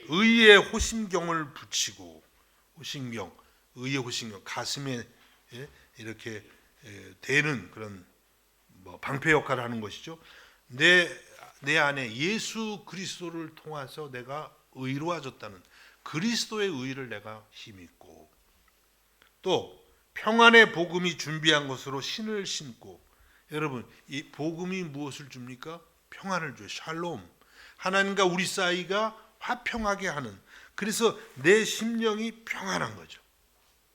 의의 호심경을 붙이고, 호심경, 의의 호심경, 가슴에 이렇게 대는 그런 뭐 방패 역할을 하는 것이죠. 내 안에 예수 그리스도를 통해서 내가 의로워졌다는 그리스도의 의를 내가 힘입고, 또 평안의 복음이 준비한 것으로 신을 신고. 여러분, 이 복음이 무엇을 줍니까? 평안을 줘요. 샬롬. 하나님과 우리 사이가 화평하게 하는, 그래서 내 심령이 평안한 거죠.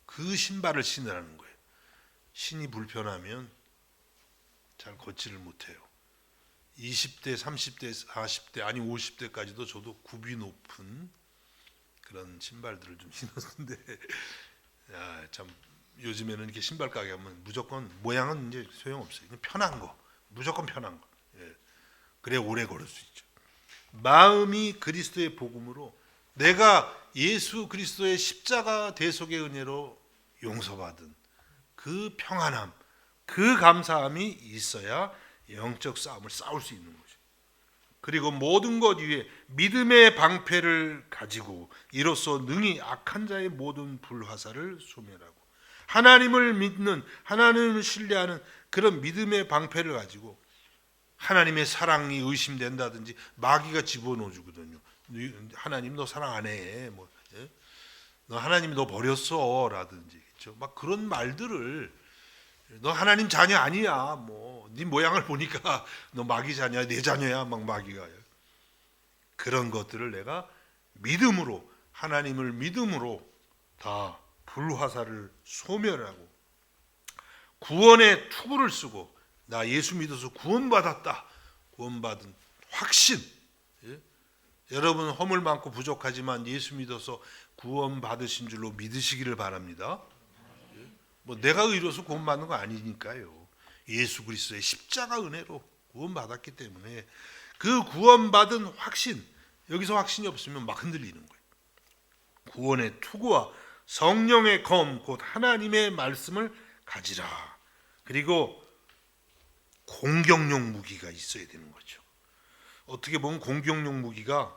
그 신발을 신으라는 거예요. 신이 불편하면 잘 걷지를 못해요. 20대, 30대, 40대, 아니 50대까지도 저도 굽이 높은 그런 신발들을 좀 신었는데, 참 요즘에는 이렇게 신발 가게 하면 무조건 모양은 이제 소용없어요. 그냥 편한 거, 무조건 편한 거. 그래 오래 걸을 수 있죠. 마음이 그리스도의 복음으로, 내가 예수 그리스도의 십자가 대속의 은혜로 용서받은 그 평안함, 그 감사함이 있어야 영적 싸움을 싸울 수 있는 거죠. 그리고 모든 것 위에 믿음의 방패를 가지고 이로써 능히 악한 자의 모든 불화살을 소멸하고, 하나님을 믿는, 하나님을 신뢰하는 그런 믿음의 방패를 가지고, 하나님의 사랑이 의심된다든지 마귀가 집어넣어 주거든요. 하나님 너 사랑 안 해, 뭐, 너 하나님이 너 버렸어라든지, 그렇죠? 막 그런 말들을, 너 하나님 자녀 아니야, 뭐 네 모양을 보니까 너 마귀 자녀야, 내 자녀야, 막 마귀가. 그런 것들을 내가 믿음으로, 하나님을 믿음으로 다 불화살을 소멸하고 구원의 투구를 쓰고 나 예수 믿어서 구원받았다. 구원받은 확신. 예? 여러분 허물 많고 부족하지만 예수 믿어서 구원받으신 줄로 믿으시기를 바랍니다. 예? 뭐 내가 의로서 구원받는 거 아니니까요. 예수 그리스도의 십자가 은혜로 구원받았기 때문에 그 구원받은 확신, 여기서 확신이 없으면 막 흔들리는 거예요. 구원의 투구와 성령의 검, 곧 하나님의 말씀을 가지라. 그리고 공격용 무기가 있어야 되는 거죠. 어떻게 보면 공격용 무기가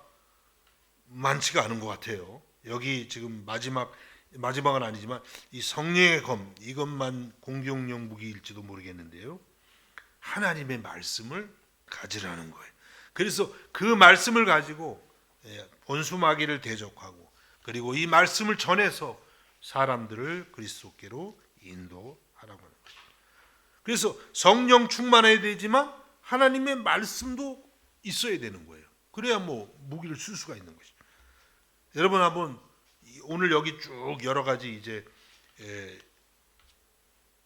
많지가 않은 것 같아요. 여기 지금 마지막은 아니지만 이 성령의 검, 이것만 공격용 무기일지도 모르겠는데요. 하나님의 말씀을 가지라는 거예요. 그래서 그 말씀을 가지고 본수마귀를 대적하고 그리고 이 말씀을 전해서 사람들을 그리스도께로 인도하라고 하는 거죠. 그래서 성령 충만해야 되지만 하나님의 말씀도 있어야 되는 거예요. 그래야 뭐 무기를 쓸 수가 있는 것이죠. 여러분 한번 오늘 여기 쭉 여러 가지 이제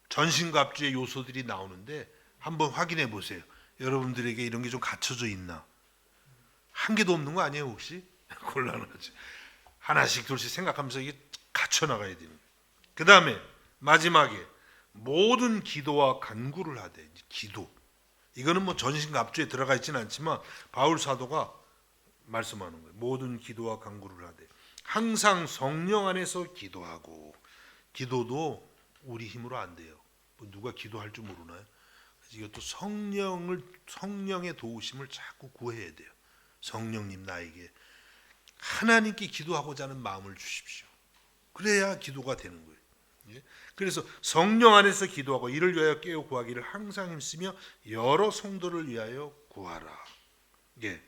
전신갑주의 요소들이 나오는데 한번 확인해 보세요. 여러분들에게 이런 게 좀 갖춰져 있나? 한 개도 없는 거 아니에요 혹시? 곤란하지. 하나씩 둘씩 생각하면서 이게 갖춰 나가야 되는 거예요. 그 다음에 마지막에 모든 기도와 간구를 하되. 기도. 이거는 뭐 전신갑주에 들어가 있지는 않지만 바울 사도가 말씀하는 거예요. 모든 기도와 간구를 하되 항상 성령 안에서 기도하고. 기도도 우리 힘으로 안 돼요. 뭐 누가 기도할 줄 모르나요? 이것도 성령의 도우심을 자꾸 구해야 돼요. 성령님 나에게 하나님께 기도하고자 하는 마음을 주십시오. 그래야 기도가 되는 거예요. 예? 그래서 성령 안에서 기도하고 이를 위하여 깨어 구하기를 항상 힘쓰며 여러 성도를 위하여 구하라. 예,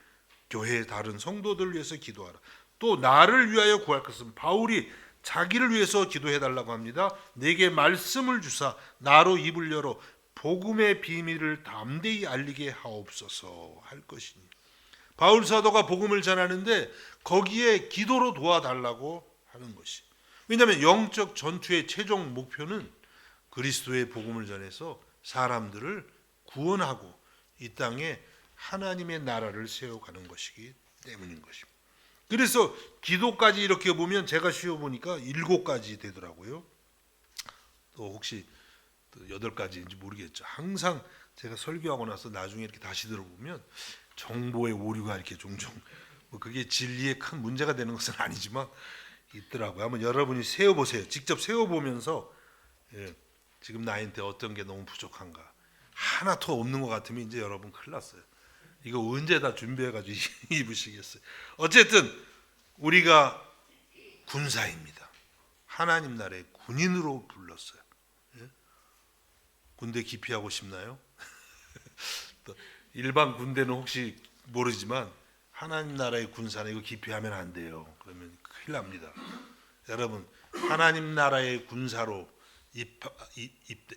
교회의 다른 성도들을 위해서 기도하라. 또 나를 위하여 구할 것은 바울이 자기를 위해서 기도해달라고 합니다. 내게 말씀을 주사 나로 입을 열어 복음의 비밀을 담대히 알리게 하옵소서 할 것이니. 바울 사도가 복음을 전하는데 거기에 기도로 도와달라고 하는 것이. 왜냐하면 영적 전투의 최종 목표는 그리스도의 복음을 전해서 사람들을 구원하고 이 땅에 하나님의 나라를 세워가는 것이기 때문인 것입니다. 그래서 기도까지 이렇게 보면 제가 쉬어보니까 7가지 되더라고요. 또 혹시 또 8가지인지 모르겠죠. 항상 제가 설교하고 나서 나중에 이렇게 다시 들어보면 정보의 오류가 이렇게 종종 뭐 그게 진리에 큰 문제가 되는 것은 아니지만 있더라고요. 한번 여러분이 세어보세요. 직접 세어보면서 지금 나한테 어떤 게 너무 부족한가. 하나 더 없는 것 같으면 이제 여러분 큰일 났어요. 이거 언제 다 준비해가지고 입으시겠어요. 어쨌든 우리가 군사입니다. 하나님 나라의 군인으로 불렀어요. 군대 기피하고 싶나요? 또 일반 군대는 혹시 모르지만 하나님 나라의 군사는 이거 기피하면 안 돼요. 그러면 큰일 납니다. 여러분 하나님 나라의 군사로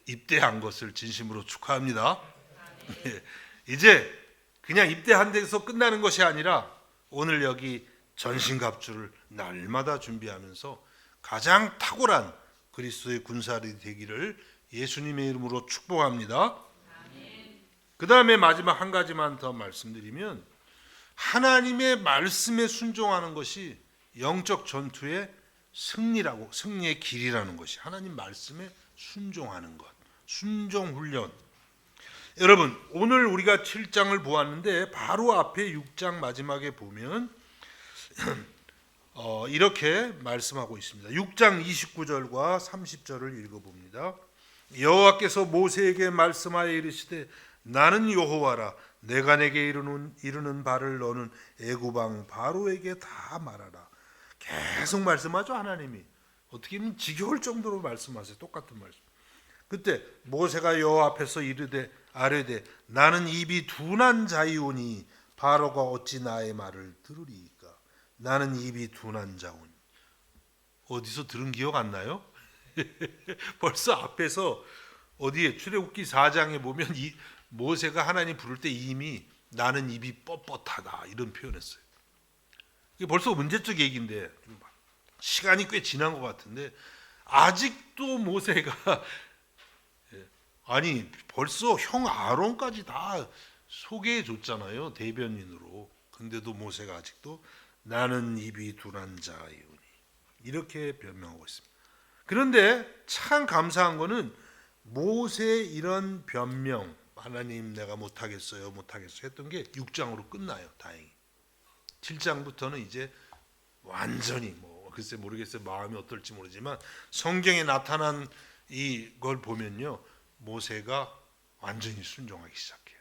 입대한 것을 진심으로 축하합니다. 이제 그냥 입대한 데서 끝나는 것이 아니라 오늘 여기 전신갑주를 날마다 준비하면서 가장 탁월한 그리스도의 군사들이 되기를 예수님의 이름으로 축복합니다. 그 다음에 마지막 한 가지만 더 말씀드리면 하나님의 말씀에 순종하는 것이 영적 전투의 승리의 길이라는 것이 하나님 말씀에 순종하는 것, 순종 훈련. 여러분 오늘 우리가 7장을 보았는데 바로 앞에 6장 마지막에 보면 이렇게 말씀하고 있습니다. 6장 29절과 30절을 읽어봅니다. 여호와께서 모세에게 말씀하여 이르시되 나는 여호와라. 내가 내게 이르는 바를 너는 애굽 왕 바로에게 다 말하라. 계속 말씀하죠. 하나님이 어떻게 보면 지겨울 정도로 말씀하세요. 똑같은 말씀. 그때 모세가 여호와 앞에서 아뢰되 나는 입이 둔한 자이오니 바로가 어찌 나의 말을 들으리이까. 나는 입이 둔한 자오니. 어디서 들은 기억 안 나요? 벌써 앞에서 어디에 출애굽기 4장에 보면 모세가 하나님 부를 때 이미 나는 입이 뻣뻣하다 이런 표현했어요. 이게 벌써 문제적 얘기인데 시간이 꽤 지난 것 같은데 아직도 모세가 아니 벌써 형 아론까지 다 소개해 줬잖아요, 대변인으로. 근데도 모세가 아직도 나는 입이 둔한 자이오니 이렇게 변명하고 있습니다. 그런데 참 감사한 거는 모세의 이런 변명, 하나님 내가 못하겠어요 했던 게 6장으로 끝나요. 다행히 7장부터는 이제 완전히 뭐 글쎄 모르겠어요, 마음이 어떨지 모르지만 성경에 나타난 이걸 보면요, 모세가 완전히 순종하기 시작해요.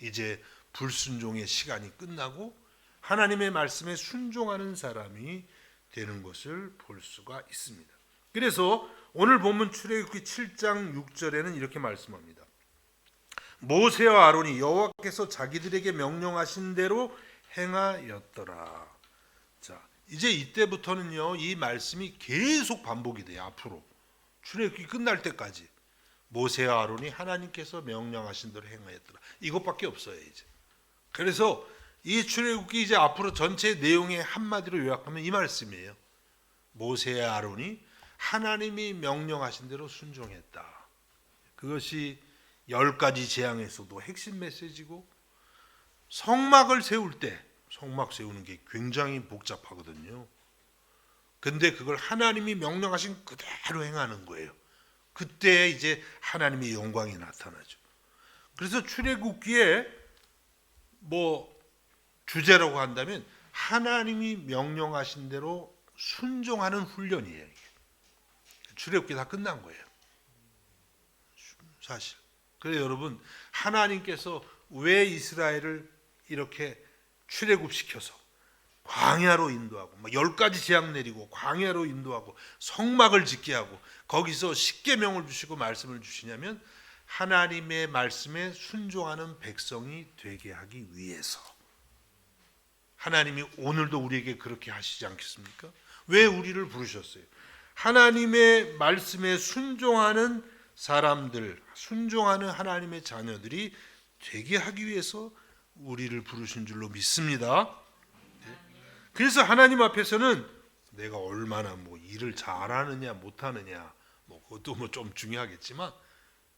이제 불순종의 시간이 끝나고 하나님의 말씀에 순종하는 사람이 되는 것을 볼 수가 있습니다. 그래서 오늘 본문 출애굽기 7장 6절에는 이렇게 말씀합니다. 모세와 아론이 여호와께서 자기들에게 명령하신 대로 행하였더라. 자, 이제 이때부터는요, 이 말씀이 계속 반복이 돼요. 앞으로 출애굽기 끝날 때까지 모세와 아론이 하나님께서 명령하신 대로 행하였더라. 이것밖에 없어요, 이제. 그래서 이 출애굽기 이제 앞으로 전체 내용의 한마디로 요약하면 이 말씀이에요. 모세와 아론이 하나님이 명령하신 대로 순종했다. 그것이 10가지 재앙에서도 핵심 메시지고, 성막을 세울 때 성막 세우는 게 굉장히 복잡하거든요. 근데 그걸 하나님이 명령하신 그대로 행하는 거예요. 그때 이제 하나님의 영광이 나타나죠. 그래서 출애굽기에 뭐 주제라고 한다면 하나님이 명령하신 대로 순종하는 훈련이에요. 이게. 출애굽기 다 끝난 거예요. 사실. 그래서 여러분, 하나님께서 왜 이스라엘을 이렇게 출애굽시켜서 광야로 인도하고 10가지 재앙 내리고 광야로 인도하고 성막을 짓게 하고 거기서 십계명을 주시고 말씀을 주시냐면 하나님의 말씀에 순종하는 백성이 되게 하기 위해서. 하나님이 오늘도 우리에게 그렇게 하시지 않겠습니까? 왜 우리를 부르셨어요? 하나님의 말씀에 순종하는 사람들, 순종하는 하나님의 자녀들이 되게 하기 위해서 우리를 부르신 줄로 믿습니다. 그래서 하나님 앞에서는 내가 얼마나 뭐 일을 잘하느냐 못하느냐, 뭐 그것도 뭐 좀 중요하겠지만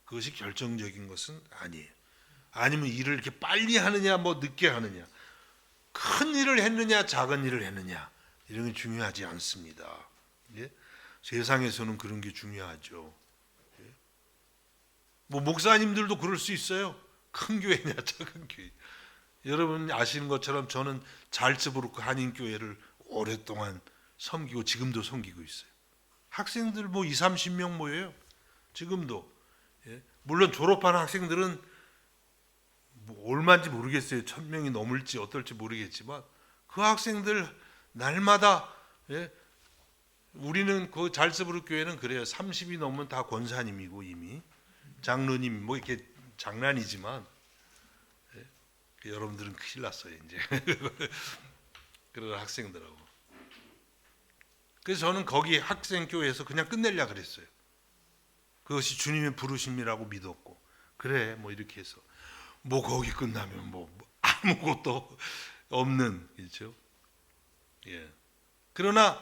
그것이 결정적인 것은 아니에요. 아니면 일을 이렇게 빨리 하느냐 뭐 늦게 하느냐, 큰 일을 했느냐 작은 일을 했느냐, 이런 게 중요하지 않습니다. 예? 세상에서는 그런 게 중요하죠. 예? 뭐 목사님들도 그럴 수 있어요. 큰 교회냐 작은 교회. 여러분 아시는 것처럼 저는 잘츠부르크 한인교회를 오랫동안 섬기고 지금도 섬기고 있어요. 학생들 뭐 20-30명 모여요. 지금도. 예? 물론 졸업한 학생들은 뭐 얼마인지 모르겠어요. 1000명이 넘을지 어떨지 모르겠지만 그 학생들 날마다, 예? 우리는 그 잘츠부르크 교회는 그래요. 30이 넘으면 다 권사님이고 이미 장로님 뭐 이렇게 장난이지만, 예? 여러분들은 큰일 났어요 이제. 그런 학생들하고. 그래서 저는 거기 학생교회에서 그냥 끝내려고 그랬어요. 그것이 주님의 부르심이라고 믿었고, 그래 뭐 이렇게 해서 뭐 거기 끝나면 뭐 아무것도 없는, 그렇죠? 예. 그러나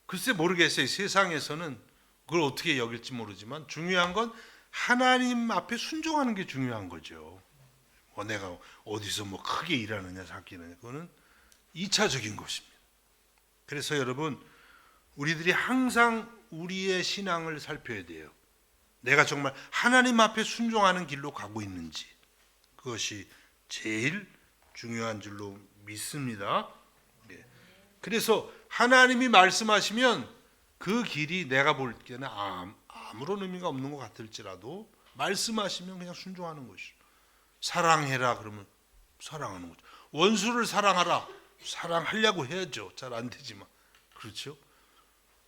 글쎄 모르겠어요. 세상에서는 그걸 어떻게 여길지 모르지만 중요한 건 하나님 앞에 순종하는 게 중요한 거죠. 내가 어디서 뭐 크게 일하느냐 작게 일하느냐, 그거는 2차적인 것입니다. 그래서 여러분, 우리들이 항상 우리의 신앙을 살펴야 돼요. 내가 정말 하나님 앞에 순종하는 길로 가고 있는지, 그것이 제일 중요한 줄로 믿습니다. 예. 그래서 하나님이 말씀하시면 그 길이 내가 볼 때는 아무런 의미가 없는 것 같을지라도 말씀하시면 그냥 순종하는 것이죠. 사랑해라 그러면 사랑하는 거죠. 원수를 사랑하라, 사랑하려고 해야죠. 잘 안 되지만, 그렇죠?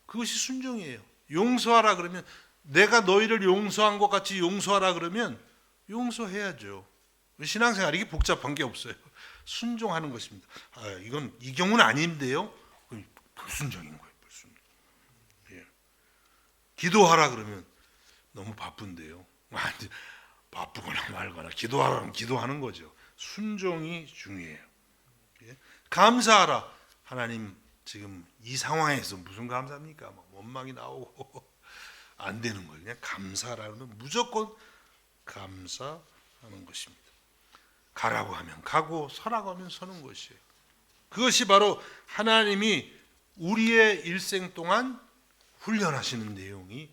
그것이 순종이에요. 용서하라 그러면 내가 너희를 용서한 것 같이 용서하라 그러면 용서해야죠. 신앙생활 이게 복잡한 게 없어요. 순종하는 것입니다. 이건 이 경우는 아닌데요. 불순종인 거예요. 불순종. 예. 기도하라 그러면 너무 바쁜데요. 바쁘거나 말거나 기도하라면 기도하는 거죠. 순종이 중요해요. 예. 감사하라. 하나님 지금 이 상황에서 무슨 감사합니까? 막 원망이 나오고 안 되는 거예요. 그냥 감사하라 그러면 무조건 감사하는 것입니다. 가라고 하면 가고 서라고 하면 서는 것이에요. 그것이 바로 하나님이 우리의 일생 동안 훈련하시는 내용이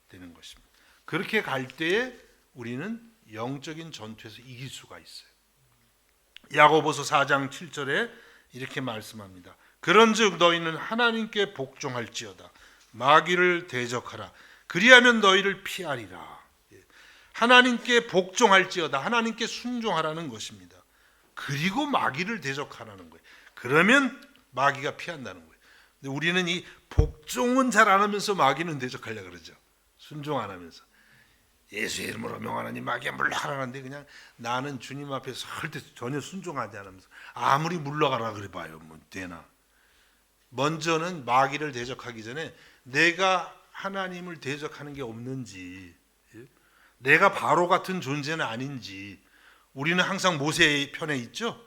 되는 것입니다. 그렇게 갈 때에 우리는 영적인 전투에서 이길 수가 있어요. 야고보서 4장 7절에 이렇게 말씀합니다. 그런즉 너희는 하나님께 복종할지어다. 마귀를 대적하라. 그리하면 너희를 피하리라. 하나님께 복종할지어다. 하나님께 순종하라는 것입니다. 그리고 마귀를 대적하라는 거예요. 그러면 마귀가 피한다는 거예요. 근데 우리는 이 복종은 잘 안 하면서 마귀는 대적하려고 그러죠. 순종 안 하면서. 예수의 이름으로 명하나니 마귀야 물러가라는데 그냥 나는 주님 앞에 설 때 전혀 순종하지 않으면서 아무리 물러가라 그래 봐요. 뭐 되나. 먼저는 마귀를 대적하기 전에 내가 하나님을 대적하는 게 없는지, 내가 바로 같은 존재는 아닌지. 우리는 항상 모세의 편에 있죠.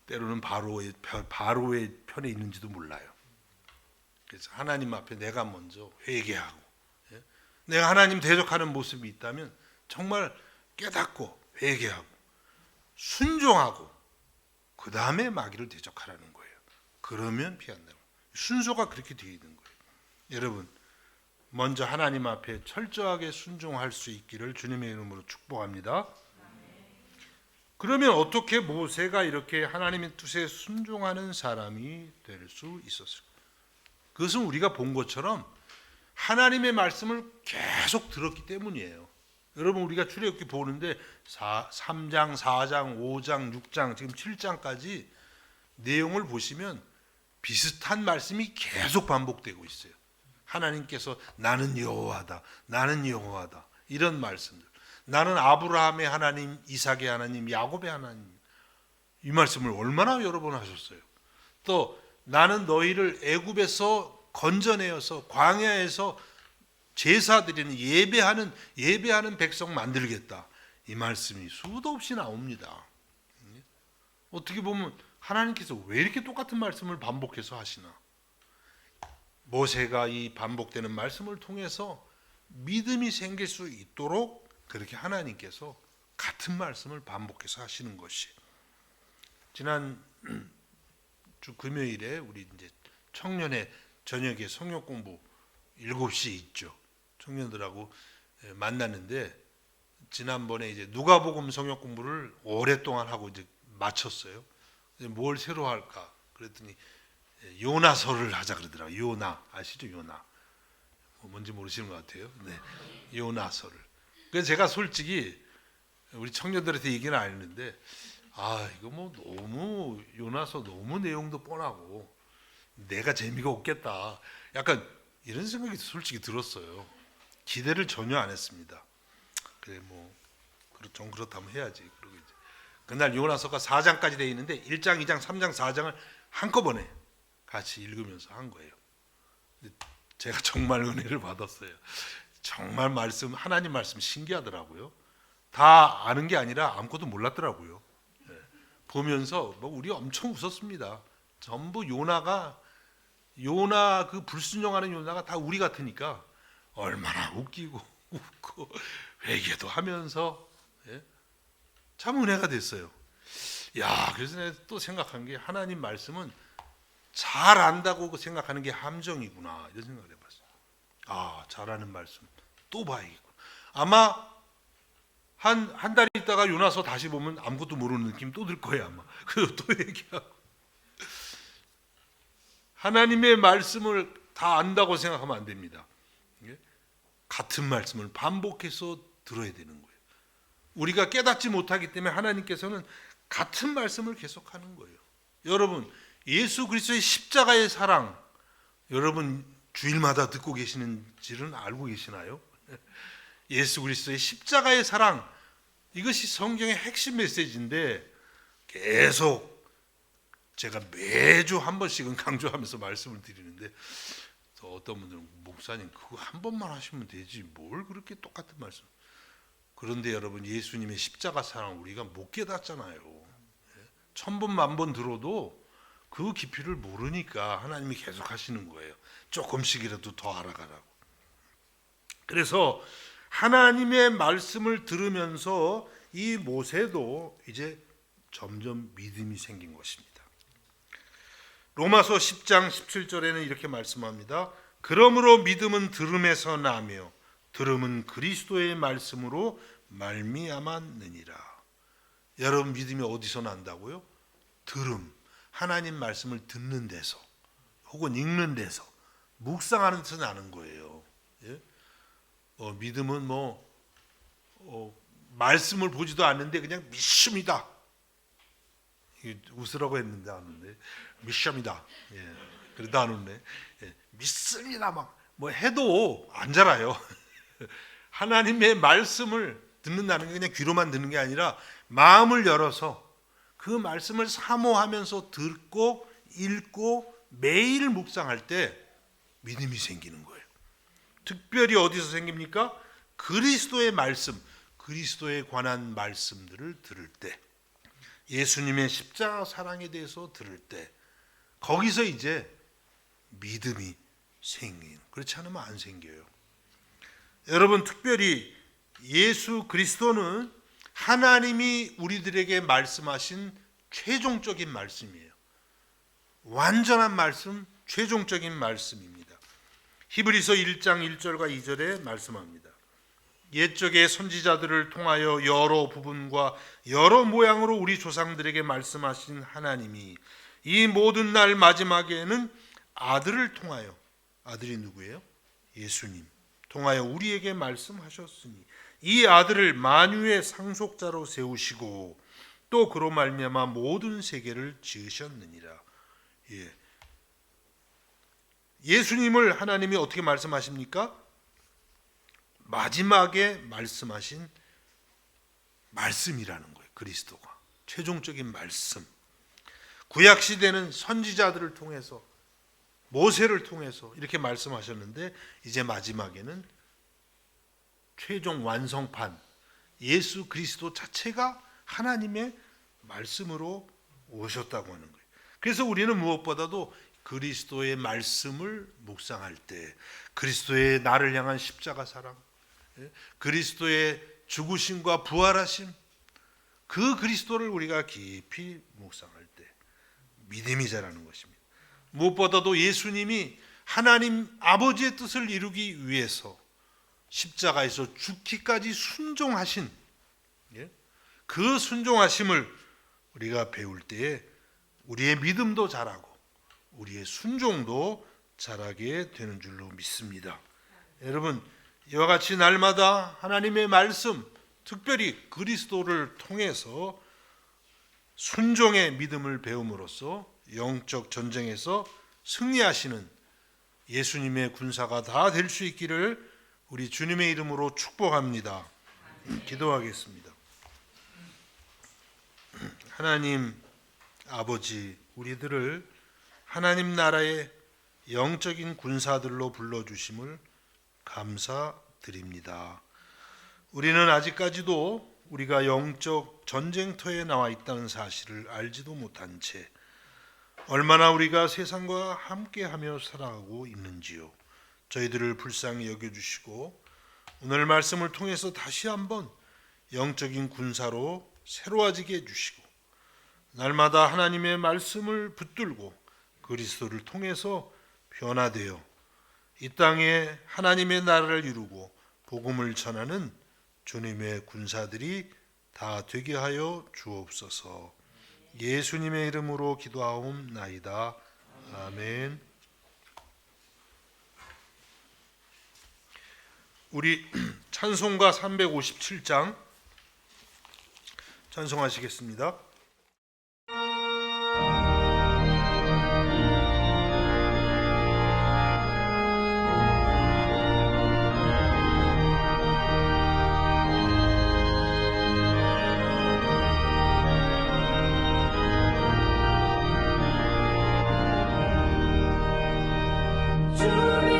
때로는 바로의 편에 있는지도 몰라요. 그래서 하나님 앞에 내가 먼저 회개하고, 내가 하나님 대적하는 모습이 있다면 정말 깨닫고 회개하고 순종하고 그 다음에 마귀를 대적하라는 거예요. 그러면 피한다고. 순서가 그렇게 되어 있는 거예요. 여러분, 먼저 하나님 앞에 철저하게 순종할 수 있기를 주님의 이름으로 축복합니다. 그러면 어떻게 모세가 이렇게 하나님의 뜻에 순종하는 사람이 될 수 있었을까? 그것은 우리가 본 것처럼 하나님의 말씀을 계속 들었기 때문이에요. 여러분, 우리가 출애굽기 보는데 3장, 4장, 5장, 6장, 지금 7장까지 내용을 보시면 비슷한 말씀이 계속 반복되고 있어요. 하나님께서 나는 여호와다, 나는 여호와다, 이런 말씀들. 나는 아브라함의 하나님, 이삭의 하나님, 야곱의 하나님. 이 말씀을 얼마나 여러 번 하셨어요. 또 나는 너희를 애굽에서 건져내어서 광야에서 제사드리는 예배하는 백성 만들겠다. 이 말씀이 수도 없이 나옵니다. 어떻게 보면 하나님께서 왜 이렇게 똑같은 말씀을 반복해서 하시나? 모세가 이 반복되는 말씀을 통해서 믿음이 생길 수 있도록 그렇게 하나님께서 같은 말씀을 반복해서 하시는 것이. 지난 주 금요일에 우리 이제 청년의 저녁에 성경 공부 7시 있죠. 청년들하고 만났는데 지난번에 이제 누가복음 성경 공부를 오랫동안 하고 이제 마쳤어요. 뭘 새로 할까? 그랬더니 요나서를 하자 그러더라고요. 요나 아시죠? 요나. 뭔지 모르시는 것 같아요. 네, 요나서를. 그래서 제가 솔직히 우리 청년들한테 얘기는 안 했는데 이거 뭐 너무 요나서 너무 내용도 뻔하고 내가 재미가 없겠다. 약간 이런 생각이 솔직히 들었어요. 기대를 전혀 안 했습니다. 그래 뭐 좀 그렇다면 해야지. 그러고 이제 그날 요나서가 4장까지 돼 있는데 1장, 2장, 3장, 4장을 한꺼번에 같이 읽으면서 한 거예요. 제가 정말 은혜를 받았어요. 정말 하나님 말씀 신기하더라고요. 다 아는 게 아니라 아무것도 몰랐더라고요. 보면서 우리 엄청 웃었습니다. 전부 요나 그 불순종하는 요나가 다 우리 같으니까 얼마나 웃기고 웃고 회개도 하면서 참 은혜가 됐어요. 그래서 내가 또 생각한 게 하나님 말씀은 잘 안다고 생각하는 게 함정이구나 이런 생각을 해봤어요. 잘하는 말씀 또 봐야겠구나. 아마 한 달 있다가 요나서 다시 보면 아무것도 모르는 느낌 또 들 거예요 아마. 그래서 또 얘기하고 하나님의 말씀을 다 안다고 생각하면 안 됩니다. 같은 말씀을 반복해서 들어야 되는 거예요. 우리가 깨닫지 못하기 때문에 하나님께서는 같은 말씀을 계속하는 거예요. 여러분, 예수 그리스도의 십자가의 사랑, 여러분 주일마다 듣고 계시는지는 알고 계시나요? 예수 그리스도의 십자가의 사랑, 이것이 성경의 핵심 메시지인데 계속 제가 매주 한 번씩은 강조하면서 말씀을 드리는데 어떤 분들은 목사님 그거 한 번만 하시면 되지 뭘 그렇게 똑같은 말씀. 그런데 여러분, 예수님의 십자가 사랑 우리가 못 깨닫잖아요. 1000번 만번 들어도 그 깊이를 모르니까 하나님이 계속 하시는 거예요. 조금씩이라도 더 알아가라고. 그래서 하나님의 말씀을 들으면서 이 모세도 이제 점점 믿음이 생긴 것입니다. 로마서 10장 17절에는 이렇게 말씀합니다. 그러므로 믿음은 들음에서 나며 들음은 그리스도의 말씀으로 말미암았느니라. 여러분, 믿음이 어디서 난다고요? 들음, 하나님 말씀을 듣는 데서 혹은 읽는 데서, 묵상하는 데서 나는 거예요. 예? 믿음은 말씀을 보지도 않는데 그냥 믿습니다. 웃으라고 했는데 안 웃네. 믿습니다. 예. 그래도 안 웃네. 예. 믿습니다. 뭐 해도 안 자라요. 하나님의 말씀을 듣는다는 게 그냥 귀로만 듣는 게 아니라 마음을 열어서 그 말씀을 사모하면서 듣고 읽고 매일 묵상할 때 믿음이 생기는 거예요. 특별히 어디서 생깁니까? 그리스도의 말씀, 그리스도에 관한 말씀들을 들을 때, 예수님의 십자가 사랑에 대해서 들을 때, 거기서 이제 믿음이 생기는, 그렇지 않으면 안 생겨요. 여러분, 특별히 예수 그리스도는 하나님이 우리들에게 말씀하신 최종적인 말씀이에요. 완전한 말씀, 최종적인 말씀입니다. 히브리서 1장 1절과 2절에 말씀합니다. 옛적의 선지자들을 통하여 여러 부분과 여러 모양으로 우리 조상들에게 말씀하신 하나님이 이 모든 날 마지막에는 아들을 통하여, 아들이 누구예요? 예수님 통하여 우리에게 말씀하셨으니 이 아들을 만유의 상속자로 세우시고 또 그로 말미암아 모든 세계를 지으셨느니라. 예수님을 하나님이 어떻게 말씀하십니까? 마지막에 말씀하신 말씀이라는 거예요. 그리스도가 최종적인 말씀. 구약 시대는 선지자들을 통해서, 모세를 통해서 이렇게 말씀하셨는데 이제 마지막에는 최종 완성판 예수 그리스도 자체가 하나님의 말씀으로 오셨다고 하는 거예요. 그래서 우리는 무엇보다도 그리스도의 말씀을 묵상할 때, 그리스도의 나를 향한 십자가 사랑, 그리스도의 죽으심과 부활하심, 그 그리스도를 우리가 깊이 묵상할 때 믿음이 자라는 것입니다. 무엇보다도 예수님이 하나님 아버지의 뜻을 이루기 위해서 십자가에서 죽기까지 순종하신 그 순종하심을 우리가 배울 때에 우리의 믿음도 자라고 우리의 순종도 자라게 되는 줄로 믿습니다. 여러분, 이와 같이 날마다 하나님의 말씀, 특별히 그리스도를 통해서 순종의 믿음을 배움으로써 영적 전쟁에서 승리하시는 예수님의 군사가 다 될 수 있기를 우리 주님의 이름으로 축복합니다. 기도하겠습니다. 하나님 아버지, 우리들을 하나님 나라의 영적인 군사들로 불러주심을 감사드립니다. 우리는 아직까지도 우리가 영적 전쟁터에 나와 있다는 사실을 알지도 못한 채 얼마나 우리가 세상과 함께하며 살아가고 있는지요. 저희들을 불쌍히 여겨주시고 오늘 말씀을 통해서 다시 한번 영적인 군사로 새로워지게 해주시고 날마다 하나님의 말씀을 붙들고 그리스도를 통해서 변화되어 이 땅에 하나님의 나라를 이루고 복음을 전하는 주님의 군사들이 다 되게 하여 주옵소서. 예수님의 이름으로 기도하옵나이다. 아멘. 우리 찬송가 357장 찬송하시겠습니다. 주의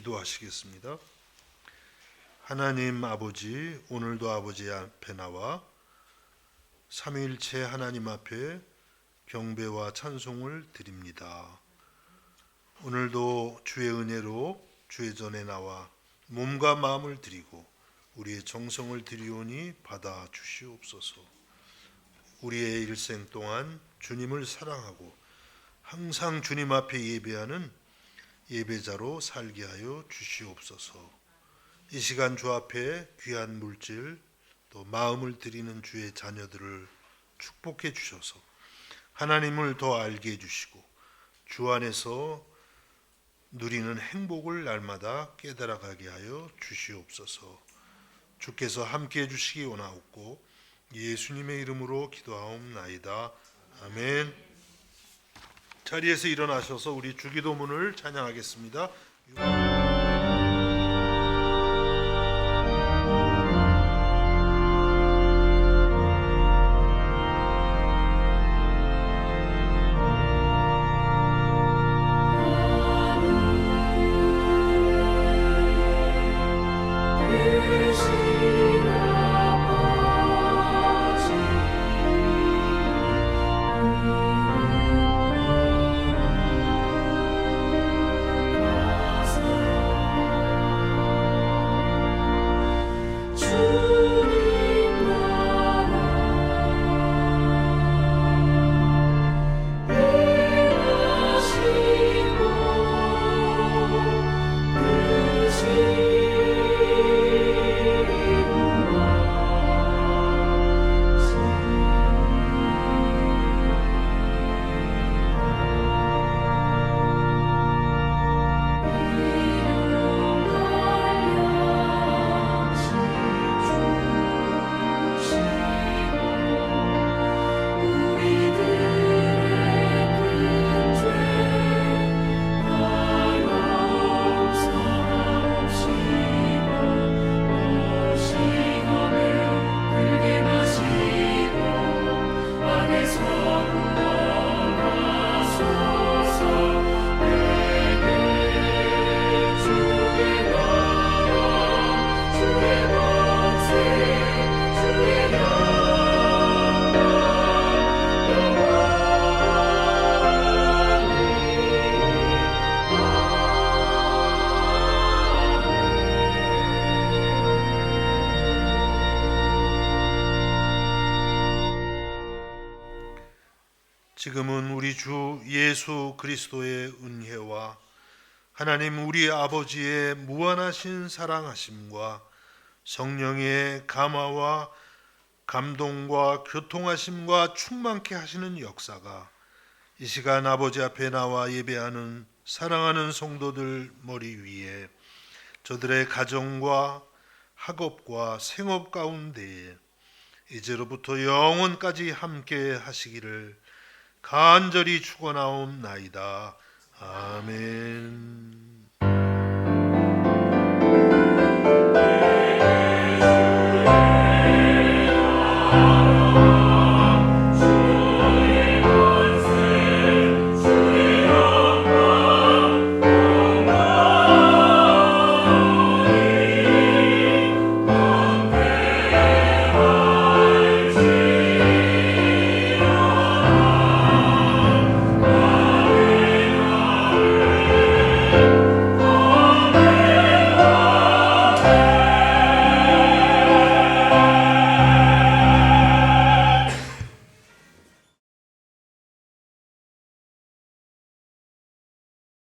기도하시겠습니다. 하나님 아버지, 오늘도 아버지 앞에 나와 삼위일체 하나님 앞에 경배와 찬송을 드립니다. 오늘도 주의 은혜로 주의 전에 나와 몸과 마음을 드리고 우리의 정성을 드리오니 받아 주시옵소서. 우리의 일생 동안 주님을 사랑하고 항상 주님 앞에 예배하는 예배자로 살게 하여 주시옵소서. 이 시간 주 앞에 귀한 물질 또 마음을 드리는 주의 자녀들을 축복해 주셔서 하나님을 더 알게 해주시고 주 안에서 누리는 행복을 날마다 깨달아가게 하여 주시옵소서. 주께서 함께해 주시기 원하옵고 예수님의 이름으로 기도하옵나이다. 아멘. 자리에서 일어나셔서 우리 주기도문을 찬양하겠습니다. 지금은 우리 주 예수 그리스도의 은혜와 하나님 우리 아버지의 무한하신 사랑하심과 성령의 감화와 감동과 교통하심과 충만케 하시는 역사가 이 시간 아버지 앞에 나와 예배하는 사랑하는 성도들 머리 위에 저들의 가정과 학업과 생업 가운데에 이제로부터 영원까지 함께 하시기를 간절히 축원하옵나이다. 아멘.